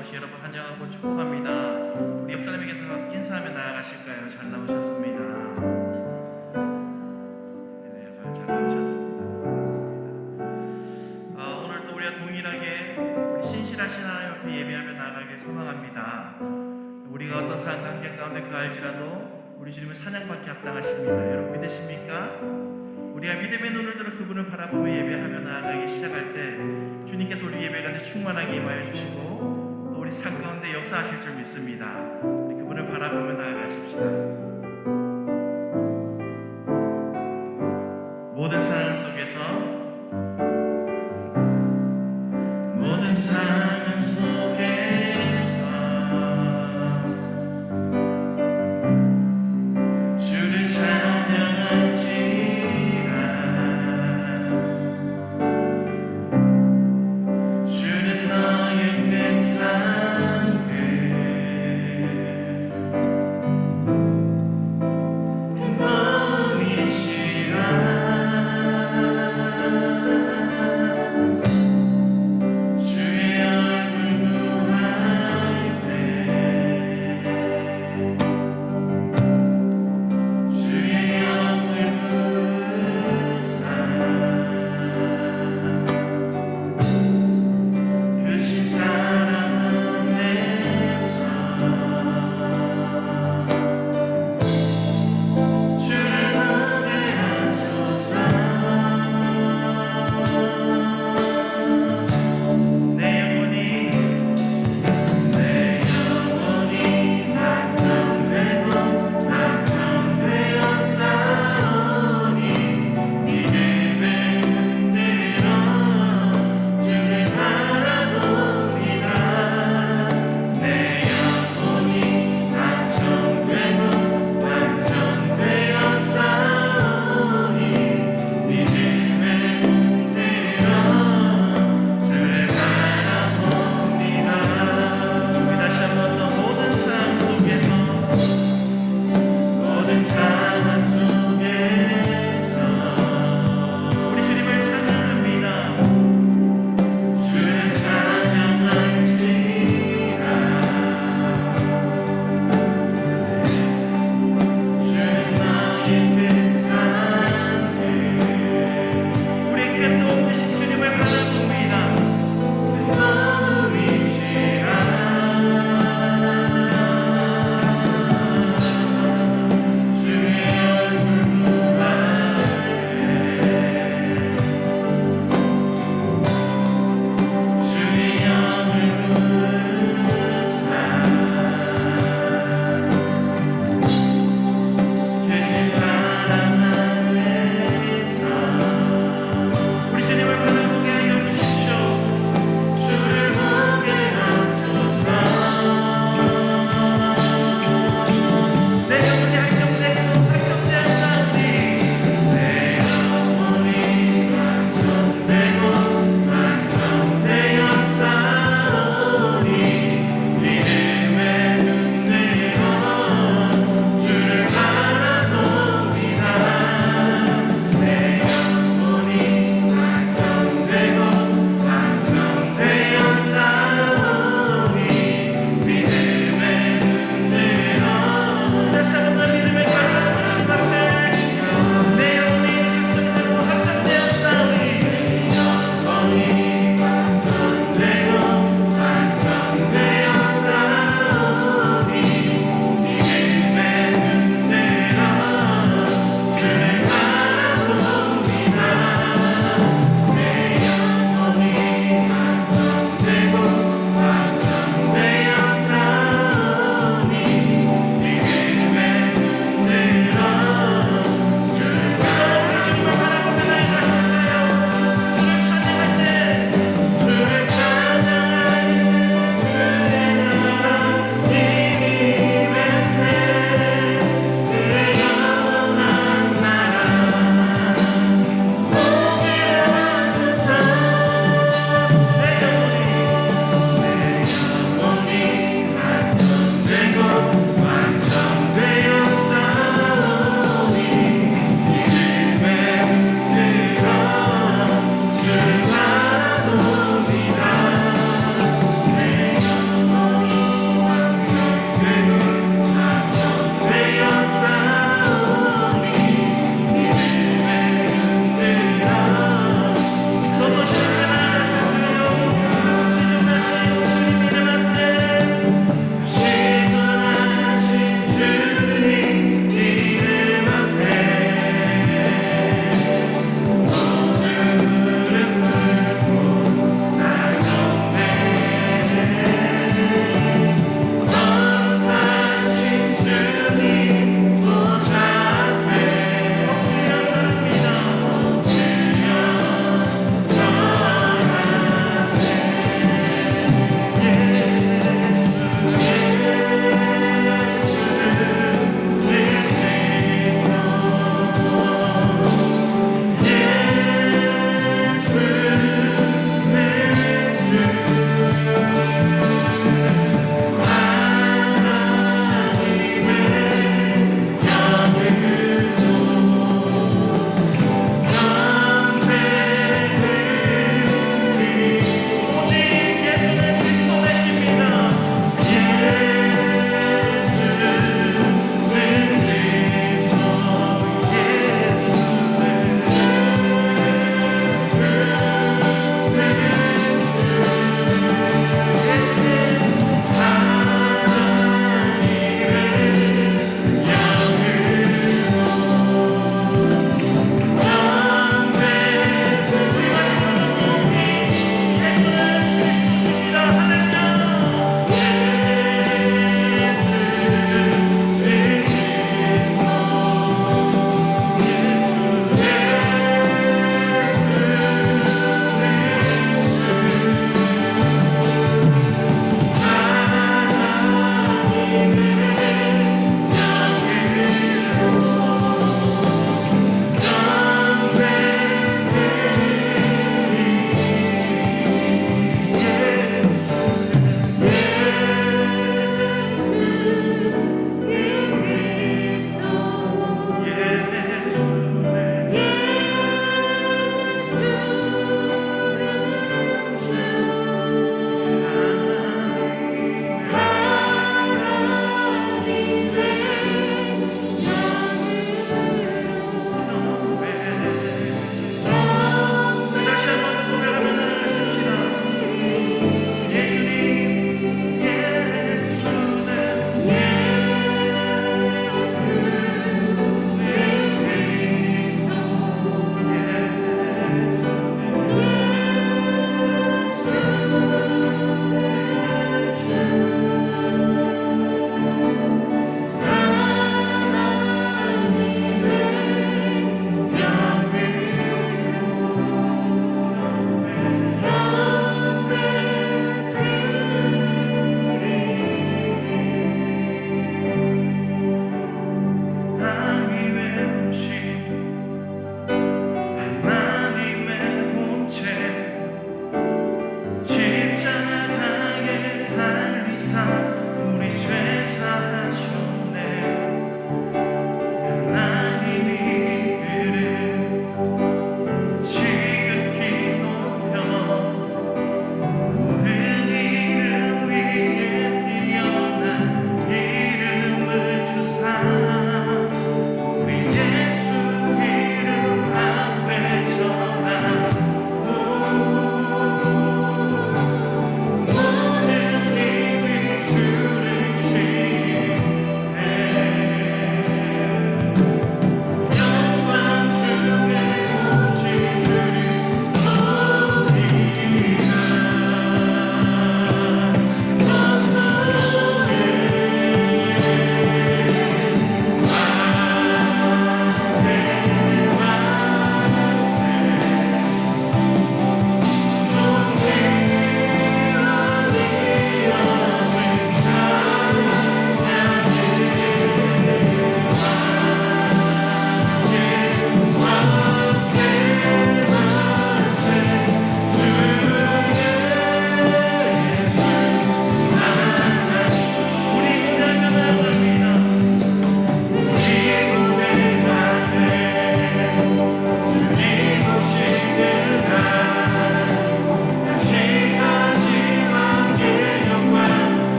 나오신 여러분 환영하고 축복합니다. 우리 옆 사람에게서 인사하며 나아가실까요? 잘 나오셨습니다. 네, 잘 나오셨습니다. 반갑습니다. 오늘 또 우리가 동일하게 우리 신실하신 하나님 앞에 예배하며 나아가길 소망합니다. 우리가 어떤 상황 관계 가운데 그할지라도 우리 주님은 사냥받기 합당하십니다. 여러분 믿으십니까? 우리가 믿음의 눈을 들어 그분을 바라보며 예배하며 나아가기 시작할 때 주님께서 우리 예배 가운데 충만하게 임하여 주시고 또 우리 삶 가운데 역사하실 줄 믿습니다. 우리 그분을 바라보며 나아가십시다. 모든 상황 속에서 모든 상황 속에서 주를 찬양할지라 주는 너의 큰 사랑을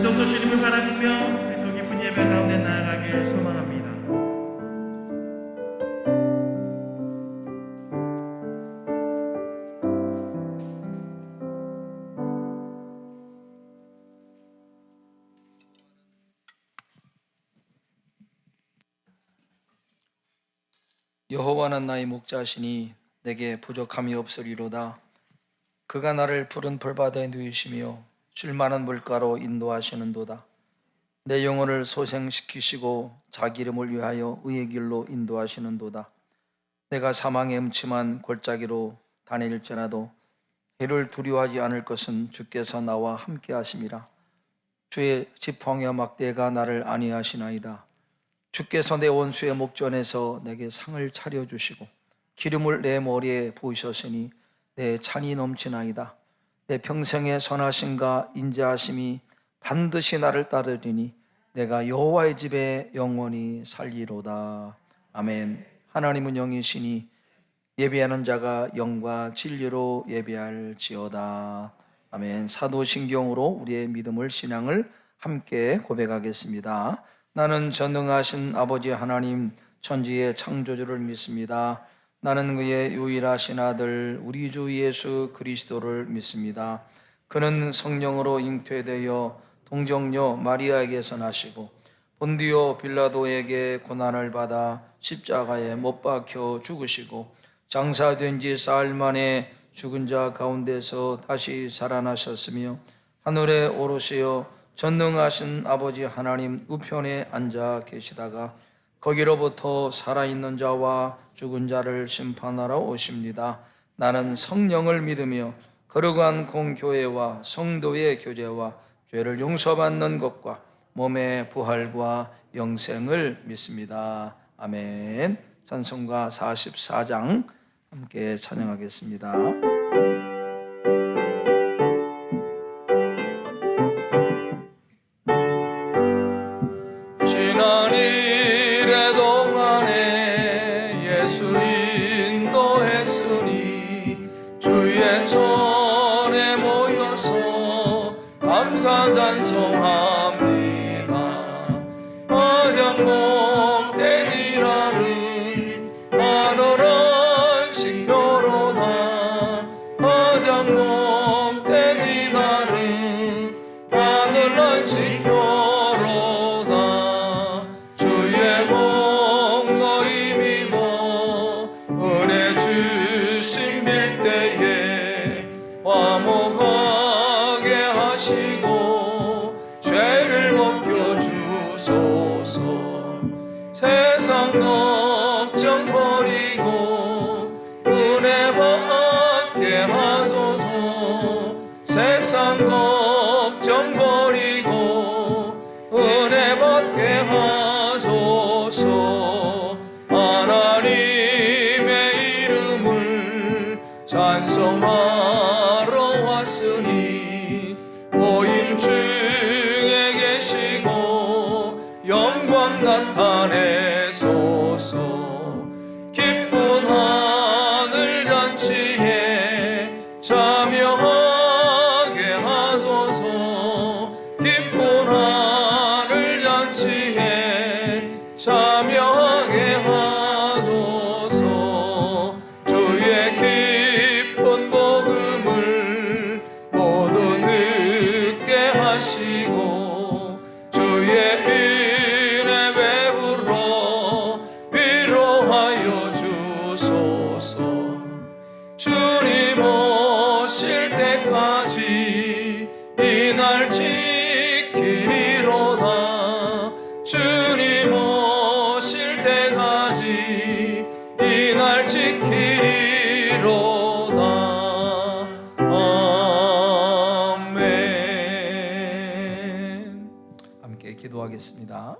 더욱더 주님을 바라보며 우리 더 깊은 예배 가운데 나아가길 소망합니다. 여호와는 나의 목자시니 내게 부족함이 없으리로다. 그가 나를 푸른 풀바다에 누이시며 줄 만한 물가로 인도하시는도다. 내 영혼을 소생시키시고 자기 이름을 위하여 의의 길로 인도하시는도다. 내가 사망의 음침한 골짜기로 다닐지라도 해를 두려워하지 않을 것은 주께서 나와 함께 하심이라. 주의 지팡이와 막대가 나를 안위하시나이다. 주께서 내 원수의 목전에서 내게 상을 차려주시고 기름을 내 머리에 부으셨으니 내 찬이 넘치나이다. 내 평생의 선하심과 인자하심이 반드시 나를 따르리니 내가 여호와의 집에 영원히 살리로다. 아멘. 하나님은 영이시니 예배하는 자가 영과 진리로 예배할지어다. 아멘. 사도신경으로 우리의 믿음을 신앙을 함께 고백하겠습니다. 나는 전능하신 아버지 하나님 천지의 창조주를 믿습니다. 나는 그의 유일하신 아들 우리 주 예수 그리스도를 믿습니다. 그는 성령으로 잉태되어 동정녀 마리아에게서 나시고 본디오 빌라도에게 고난을 받아 십자가에 못 박혀 죽으시고 장사된 지 사흘 만에 죽은 자 가운데서 다시 살아나셨으며 하늘에 오르시어 전능하신 아버지 하나님 우편에 앉아 계시다가 거기로부터 살아있는 자와 죽은 자를 심판하러 오십니다. 나는 성령을 믿으며 거룩한 공교회와 성도의 교제와 죄를 용서받는 것과 몸의 부활과 영생을 믿습니다. 아멘. 찬송가 44장 함께 찬양하겠습니다. 지난 일의 동안에 예수 인도했으니 주의 전에 모여서 감사 찬송합니다. 가장 복된 일하는 하늘은 지켜로다. 가장 복된 일하는 하늘은 지켜로다. 주의 공로 힘입어 은혜 주신 빌때에 화목하게 하시고 죄를 벗겨주소서. 세상 걱정 버리고 은혜 받게 하소서. 세상 걱정 버리고 은혜 받게 하소서. 하나님의 이름을 찬송하러 왔으니 모임 중에 계시고 영광 나타내소서. 기쁜 하늘 잔치에 참여하게 하소서. 기쁜 하늘 잔치에 참여하게 하소서. 주의 기쁜 복음을 모두 듣게 하시고 주의 은혜 베풀어 위로하여 주소서. 주님 오실 때까지 이 날 지키리로다. 주님 오실 때까지 이 날 지키리로다. 아멘. 함께 기도하겠습니다.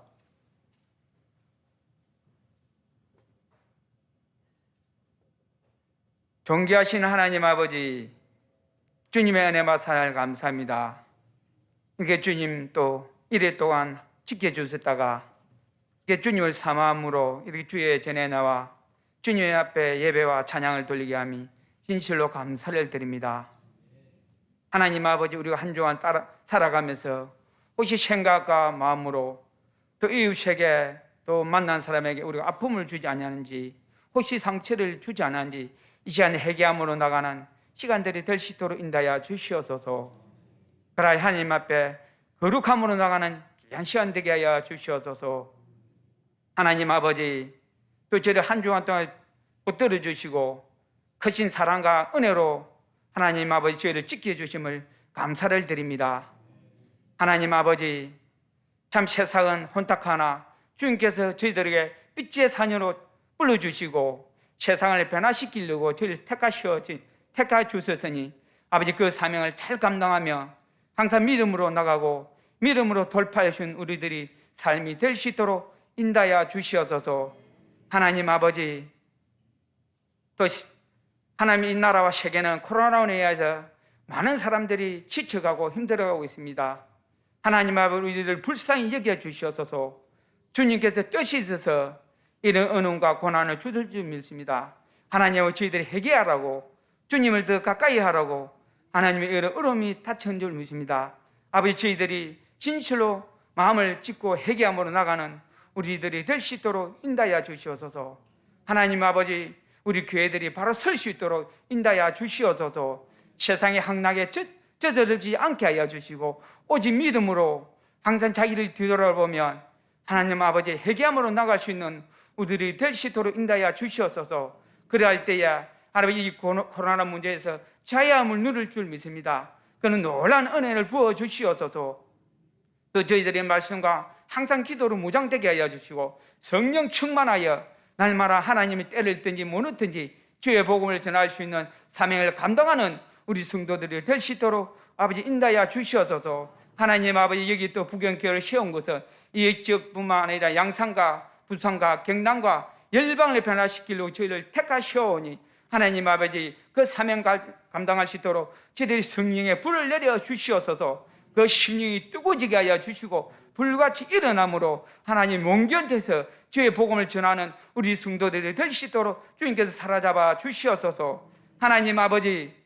존귀하신 하나님 아버지, 주님의 은혜와 사랑을 감사합니다. 이렇게 주님 또 이래 동안 지켜주셨다가 이렇게 주님을 사모함으로 이렇게 주의 전에 나와 주님의 앞에 예배와 찬양을 돌리게 함이 진실로 감사를 드립니다. 하나님 아버지, 우리가 한 주간 살아가면서 혹시 생각과 마음으로 또 이웃에게 또 만난 사람에게 우리가 아픔을 주지 않았는지, 혹시 상처를 주지 않았는지 이 시간에 회개함으로 나가는 시간들이 될 수 있도록 인도하여 주시옵소서. 그러나 하나님 앞에 거룩함으로 나가는 귀한 시간 되게 하여 주시옵소서. 하나님 아버지, 또 저를 한 주간 동안 붙들어 주시고 크신 사랑과 은혜로 하나님 아버지 저희를 지켜주심을 감사를 드립니다. 하나님 아버지, 참 세상은 혼탁하나 주님께서 저희들에게 빛의 사녀로 불러주시고 세상을 변화시키려고 저희를 택하 주셨으니 아버지 그 사명을 잘 감당하며 항상 믿음으로 나가고 믿음으로 돌파해 준 우리들이 삶이 될 수 있도록 인도하여 주시옵소서. 하나님 아버지, 또 하나님 이 나라와 세계는 코로나로 인해서 많은 사람들이 지쳐가고 힘들어가고 있습니다. 하나님 아버지, 우리들을 불쌍히 여겨 주시옵소서. 주님께서 뜻이 있어서 이런 어려움과 고난을 주실 줄 믿습니다. 하나님, 저희들이 회개하라고, 주님을 더 가까이 하라고 하나님의 이런 어려움이 닥친 줄 믿습니다. 아버지, 저희들이 진실로 마음을 찢고 회개함으로 나가는 우리들이 될 수 있도록 인도하여 주시옵소서. 하나님 아버지, 우리 교회들이 바로 설 수 있도록 인도하여 주시옵소서. 세상의 향락에 젖어들지 않게 하여 주시고 오직 믿음으로 항상 자기를 뒤돌아보면 하나님 아버지 회개함으로 나갈 수 있는 우리들이 될 수 있도록 인도하여 주시옵소서. 그래야 때야 아버지 이 코로나 문제에서 자유함을 누릴 줄 믿습니다. 그는 놀라운 은혜를 부어 주시옵소서. 또 저희들의 말씀과 항상 기도로 무장되게 하여 주시고 성령 충만하여 날마다 하나님이 때를 든지 무너든지 주의 복음을 전할 수 있는 사명을 감당하는 우리 성도들이 될 수 있도록 아버지 인도하여 주시옵소서. 하나님 아버지, 여기 또 부경교회를 세운 것은 이 지역뿐만 아니라 양산과 부산과 경남과 열방을 변화시키려고 저희를 택하시오니 하나님 아버지 그 사명 감당할 수 있도록 저희들이 성령의 불을 내려 주시옵소서. 그 심령이 뜨거워지게 하여 주시고 불같이 일어남으로 하나님 몽견돼서 주의 복음을 전하는 우리 성도들이 될 수 있도록 주님께서 사로잡아 주시옵소서. 하나님 아버지,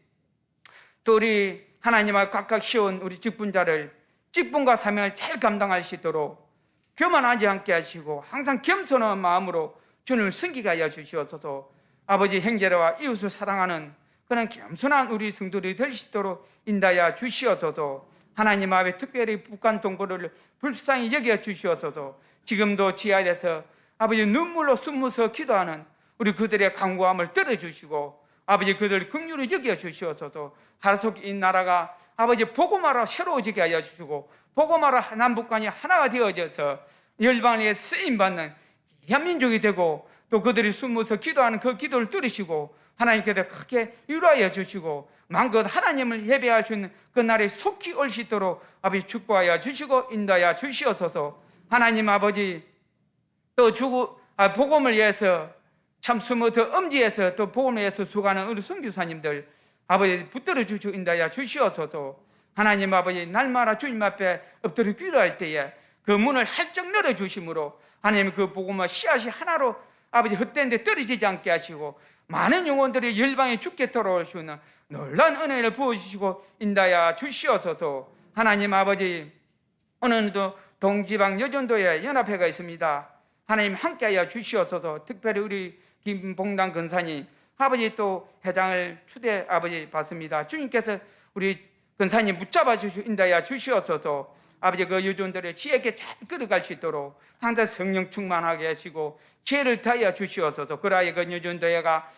또 우리 하나님 앞 각각 세운 우리 직분자를 직분과 사명을 잘 감당할 수 있도록 교만하지 않게 하시고 항상 겸손한 마음으로 주님을 섬기게 하여 주시옵소서. 아버지, 형제와 이웃을 사랑하는 그런 겸손한 우리 성도들이 될 수 있도록 인도하여 주시옵소서. 하나님 앞에 특별히 북한 동포를 불쌍히 여겨 주시옵소서. 지금도 지하에서 아버지 눈물로 숨어서 기도하는 우리 그들의 간구함을 들어주시고 아버지 그들 긍휼히 여겨 주시옵소서. 하루속 이 나라가 아버지 복음화로 새로워지게 하여 주시고 복음화로 남북한이 하나가 되어져서 열방에 쓰임받는 귀한 민족이 되고 또 그들이 숨어서 기도하는 그 기도를 들으시고 하나님께서 크게 위로하여 주시고 마음껏 하나님을 예배할 수 있는 그 날이 속히 올 수 있도록 아버지 축복하여 주시고 인도하여 주시옵소서. 하나님 아버지, 또 복음을 위해서 참 숨어서 엄지에서 또 복음을 위해서 수고하는 우리 선교사님들 아버지 붙들어 주시고 인도하여 주시옵소서. 하나님 아버지, 날마다 주님 앞에 엎드려 기도할 때에 그 문을 활짝 열어주심으로 하나님 그 복음과 씨앗이 하나로 아버지 헛된 데 떨어지지 않게 하시고 많은 영혼들이 열방에 죽게 돌아올 수 있는 놀라운 은혜를 부어주시고 인도하여 주시옵소서. 하나님 아버지, 오늘도 동지방 여전도에 연합회가 있습니다. 하나님 함께하여 주시옵소서. 특별히 우리 김봉당 근사님 아버지 또 회장을 추대 아버지 받습니다. 주님께서 우리 근사님 붙잡아 주시고 인도하여 주시옵소서. 아버지 그 여전들의 지혜롭게 잘 끌어갈 수 있도록 항상 성령 충만하게 하시고 지혜를 다하여 주시옵소서. 그러하여 그 여전도회가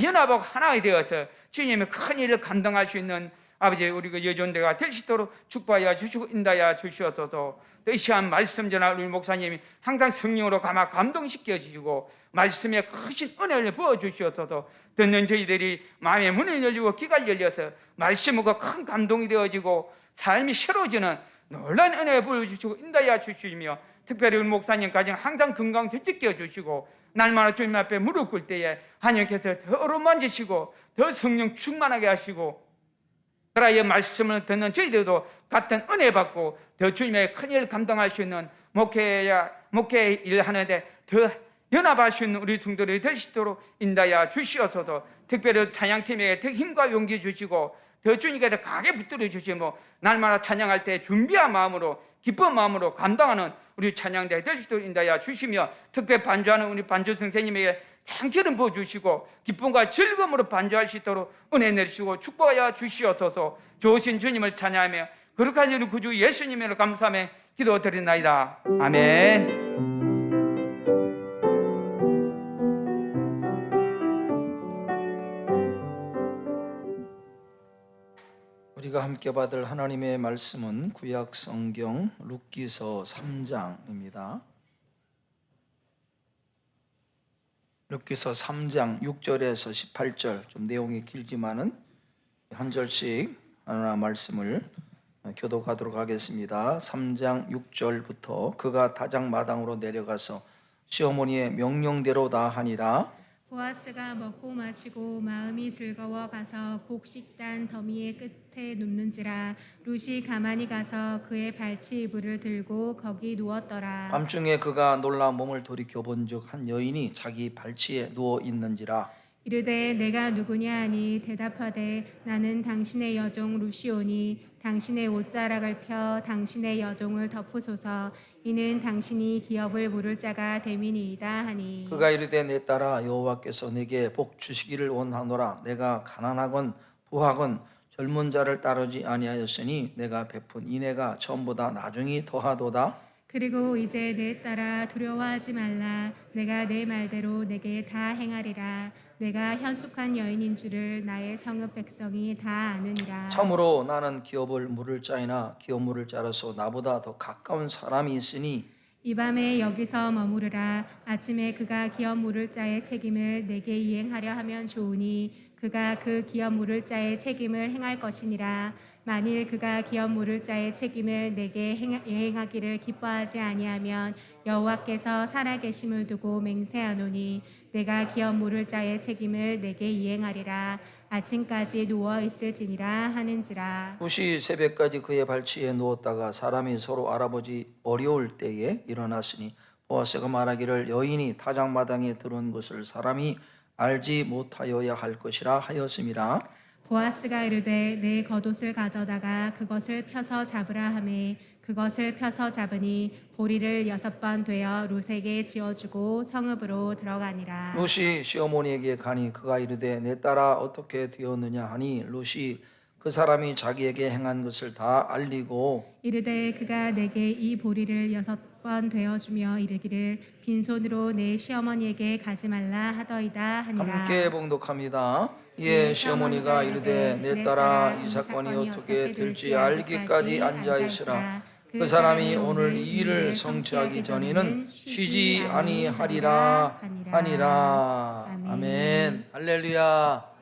연합하고 하나가 되어서 주님의 큰 일을 감당할 수 있는 아버지 우리 그 여전대가 될 수 있도록 축복하여 주시고 인도하여 주시옵소서. 또 이 시간 말씀 전할 우리 목사님이 항상 성령으로 감동시켜 주시고 말씀에 크신 은혜를 부어 주시옵소서. 듣는 저희들이 마음의 문을 열리고 귀가 열려서 말씀으로 큰 감동이 되어지고 삶이 새로워지는 놀라운 은혜를 부어주시고 인도하여 주시며 특별히 우리 목사님 가정 항상 건강 되찾겨 주시고 날마다 주님 앞에 무릎 꿇을 때에 하나님께서 더 어루만지시고 더 성령 충만하게 하시고 그러하여 말씀을 듣는 저희들도 같은 은혜 받고 더 주님의 큰 일을 감당할 수 있는 목회 일 하는데 더 연합할 수 있는 우리 성도들이 될 수 있도록 인도하여 주시옵소서. 특별히 찬양팀에게 더 힘과 용기 주시고 더 주님께서 강하게 붙들어 주시고 날마다 찬양할 때 준비한 마음으로 기쁜 마음으로 감당하는 우리 찬양대 될 수 있다 주시며 특별 반주하는 우리 반주 선생님에게 향기름 부어 주시고 기쁨과 즐거움으로 반주할 수 있도록 은혜 내리시고 축복하여 주시옵소서. 좋으신 주님을 찬양하며 거룩한 우리 구주 예수님을 감사하며 기도드리나이다. 아멘. 우리가 함께 받을 하나님의 말씀은 구약 성경 룻기서 3장입니다. 룻기서 3장 6절에서 18절, 좀 내용이 길지만은 한 절씩 하나 말씀을 교독하도록 하겠습니다. 3장 6절부터 그가 다장마당으로 내려가서 시어머니의 명령대로 다 하니라. 보아스가 먹고 마시고 마음이 즐거워 가서 곡식단 더미의 끝에 눕는지라 룻이 가만히 가서 그의 발치 이불을 들고 거기 누웠더라. 밤중에 그가 놀라 몸을 돌이켜 본즉 한 여인이 자기 발치에 누워 있는지라. 이르되 내가 누구냐 하니 대답하되 나는 당신의 여종 룻이오니 당신의 옷자락을 펴 당신의 여종을 덮으소서. 이는 당신이 기업을 물을 자가 됨이니이다 하니. 그가 이르되 내 딸아 여호와께서 내게 복 주시기를 원하노라. 내가 가난하건 부하건 젊은 자를 따르지 아니하였으니 내가 베푼 인애가 처음보다 나중이 더하도다. 그리고 이제 내 딸아 두려워하지 말라. 내가 내 말대로 내게 다 행하리라. 내가 현숙한 여인인 줄을 나의 성읍 백성이 다 아느니라. 참으로 나는 기업을 물을 자이나 기업 물을 자로서 나보다 더 가까운 사람이 있으니 이 밤에 여기서 머무르라. 아침에 그가 기업 물을 자의 책임을 내게 이행하려 하면 좋으니 그가 그 기업 물을 자의 책임을 행할 것이니라. 만일 그가 기업 물을 자의 책임을 내게 이행하기를 기뻐하지 아니하면 여호와께서 살아계심을 두고 맹세하노니 내가 기업 물을 자의 책임을 내게 이행하리라. 아침까지 누워 있을지니라 하는지라. 룻이 새벽까지 그의 발치에 누웠다가 사람이 서로 알아보지 어려울 때에 일어났으니 보아스가 말하기를 여인이 타작마당에 들어온 것을 사람이 알지 못하여야 할 것이라 하였음이라. 보아스가 이르되 내 겉옷을 가져다가 그것을 펴서 잡으라 하매 그것을 펴서 잡으니 보리를 6번 되어 룻에게 지어주고 성읍으로 들어가니라. 룻이 시어머니에게 가니 그가 이르되 내 딸아 어떻게 되었느냐 하니 룻이 그 사람이 자기에게 행한 것을 다 알리고 이르되 그가 내게 이 보리를 6번 되어주며 이르기를 빈손으로 내 시어머니에게 가지 말라 하더이다 하니라. 함께 봉독합니다. 예, 시어머니가 이르되 내 딸아 이 사건이 어떻게 될지 알기까지 앉아 있으라. 그 사람이 오늘 이 일을 성취하기 전에는 쉬지 아니하리라 하니라. 아멘. 할렐루야.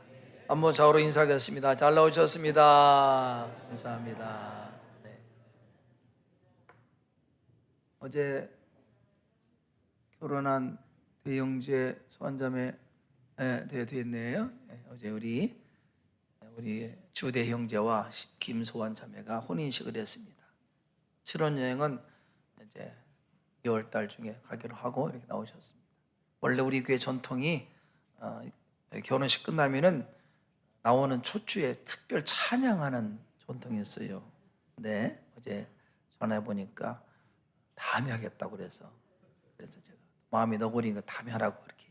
한번 좌우로 인사하겠습니다. 잘 나오셨습니다. 감사합니다. 네. 어제 결혼한 대형제 소환자매 됐네요. 어제 우리 주대 형제와 김소환 자매가 혼인식을 했습니다. 실혼여행은 이제 2월달 중에 가기로 하고 이렇게 나오셨습니다. 원래 우리 교회 전통이 결혼식 끝나면은 나오는 초주에 특별 찬양하는 전통이었어요. 근데 어제 전화해 보니까 다음에 하겠다고 그래서 제가 마음이 너구리니까 다음에 하라고 그렇게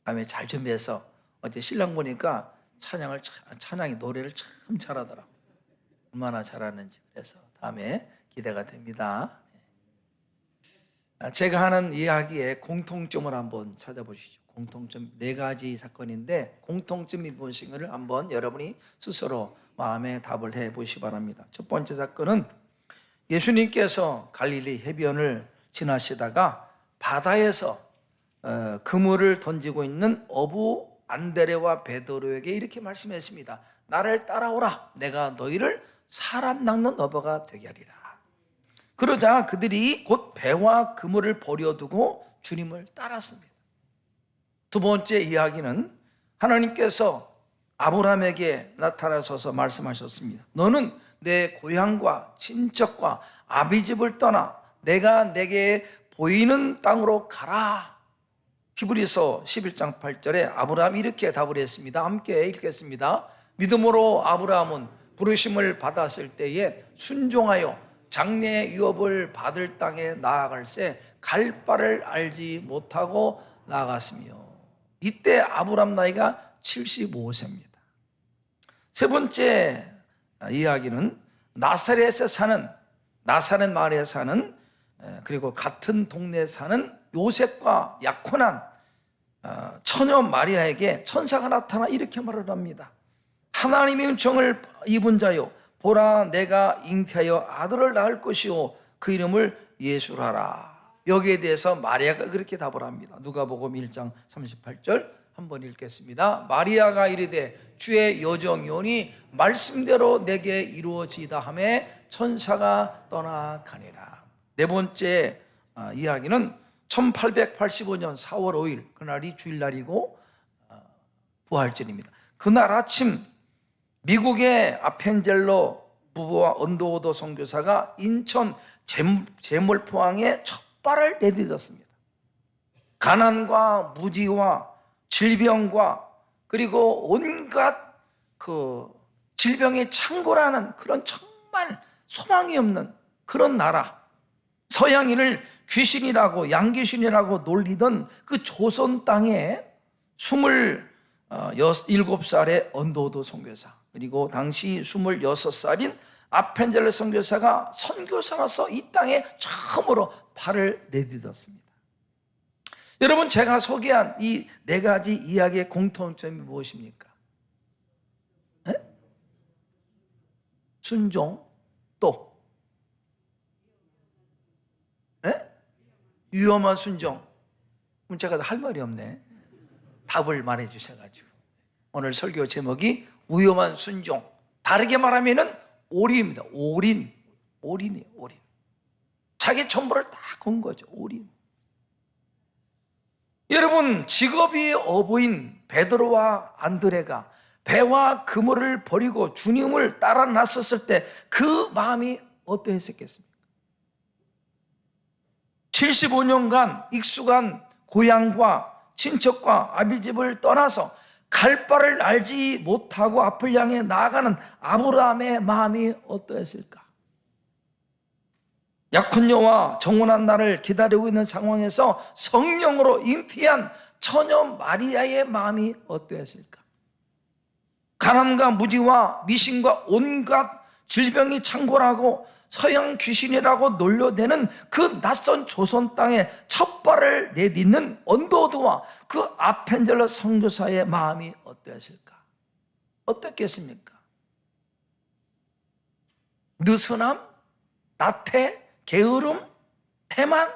다음에 잘 준비해서 어제 신랑 보니까 찬양이 노래를 참 잘하더라고. 얼마나 잘하는지. 그래서 다음에 기대가 됩니다. 제가 하는 이야기의 공통점을 한번 찾아보시죠. 공통점 4가지 사건인데 공통점이 무엇인가를 한번 여러분이 스스로 마음에 답을 해보시기 바랍니다. 첫 번째 사건은 예수님께서 갈릴리 해변을 지나시다가 바다에서 그물을 던지고 있는 어부 안드레와 베드로에게 이렇게 말씀했습니다. 나를 따라오라. 내가 너희를 사람 낚는 어부가 되게 하리라. 그러자 그들이 곧 배와 그물을 버려두고 주님을 따랐습니다. 두 번째 이야기는 하나님께서 아브라함에게 나타나셔서 말씀하셨습니다. 너는 내 고향과 친척과 아비집을 떠나 내가 내게 보이는 땅으로 가라. 히브리서 11장 8절에 아브라함이 이렇게 답을 했습니다. 함께 읽겠습니다. 믿음으로 아브라함은 부르심을 받았을 때에 순종하여 장래 유업을 받을 땅에 나아갈새 갈 바를 알지 못하고 나아갔으며, 이때 아브라함 나이가 75세입니다. 세 번째 이야기는 나사렛에 사는, 나사렛 마을에 사는, 그리고 같은 동네에 사는 요셉과 약혼한 처녀 마리아에게 천사가 나타나 이렇게 말을 합니다. 하나님의 은총을 입은 자요, 보라, 내가 잉태하여 아들을 낳을 것이요, 그 이름을 예수라 하라. 여기에 대해서 마리아가 그렇게 답을 합니다. 누가복음 1장 38절 한번 읽겠습니다. 마리아가 이르되 주의 여정이오니 말씀대로 내게 이루어지다 하며 천사가 떠나가니라. 네 번째 이야기는 1885년 4월 5일, 그날이 주일날이고 부활절입니다. 그날 아침 미국의 아펜젤로 부부와 언더우드 선교사가 인천 제물포항에 첫 발을 내딛었습니다. 가난과 무지와 질병과 그리고 온갖 그 질병의 창고라는 그런 정말 소망이 없는 그런 나라, 서양인을 귀신이라고 양귀신이라고 놀리던 그 조선 땅에 27살의 언더우드 선교사, 그리고 당시 26살인 아펜젤러 선교사가 선교사로서 이 땅에 처음으로 발을 내딛었습니다. 여러분, 제가 소개한 이 네 가지 이야기의 공통점이 무엇입니까? 네? 순종, 또 네? 위험한 순종. 그럼 제가 할 말이 없네. 답을 말해 주셔가지고 오늘 설교 제목이 위험한 순종, 다르게 말하면은 올인입니다. 올인이에요. 올인. 자기 전부를 다 건 거죠. 올인. 여러분, 직업이 어부인 베드로와 안드레가 배와 그물을 버리고 주님을 따라 나섰을 때 그 마음이 어떠했겠습니까? 75년간 익숙한 고향과 친척과 아비집을 떠나서 갈 바를 알지 못하고 앞을 향해 나아가는 아브라함의 마음이 어떠했을까? 약혼녀와 정혼한 날을 기다리고 있는 상황에서 성령으로 잉태한 처녀 마리아의 마음이 어떠했을까? 가난과 무지와 미신과 온갖 질병이 창궐하고 서양 귀신이라고 놀려대는 그 낯선 조선 땅에 첫 발을 내딛는 언더우드와 그 아펜젤러 선교사의 마음이 어떠했을까? 어떻겠습니까? 느슨함, 나태, 게으름, 태만,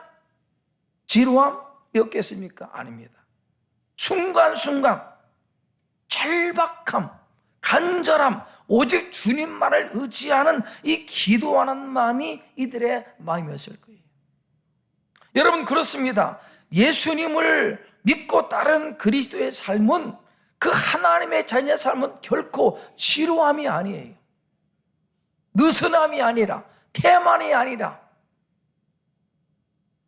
지루함이었겠습니까? 아닙니다. 순간순간 절박함, 간절함, 오직 주님만을 의지하는 이 기도하는 마음이 이들의 마음이었을 거예요. 여러분, 그렇습니다. 예수님을 믿고 따른 그리스도의 삶은, 그 하나님의 자녀의 삶은 결코 지루함이 아니에요. 느슨함이 아니라, 태만이 아니라,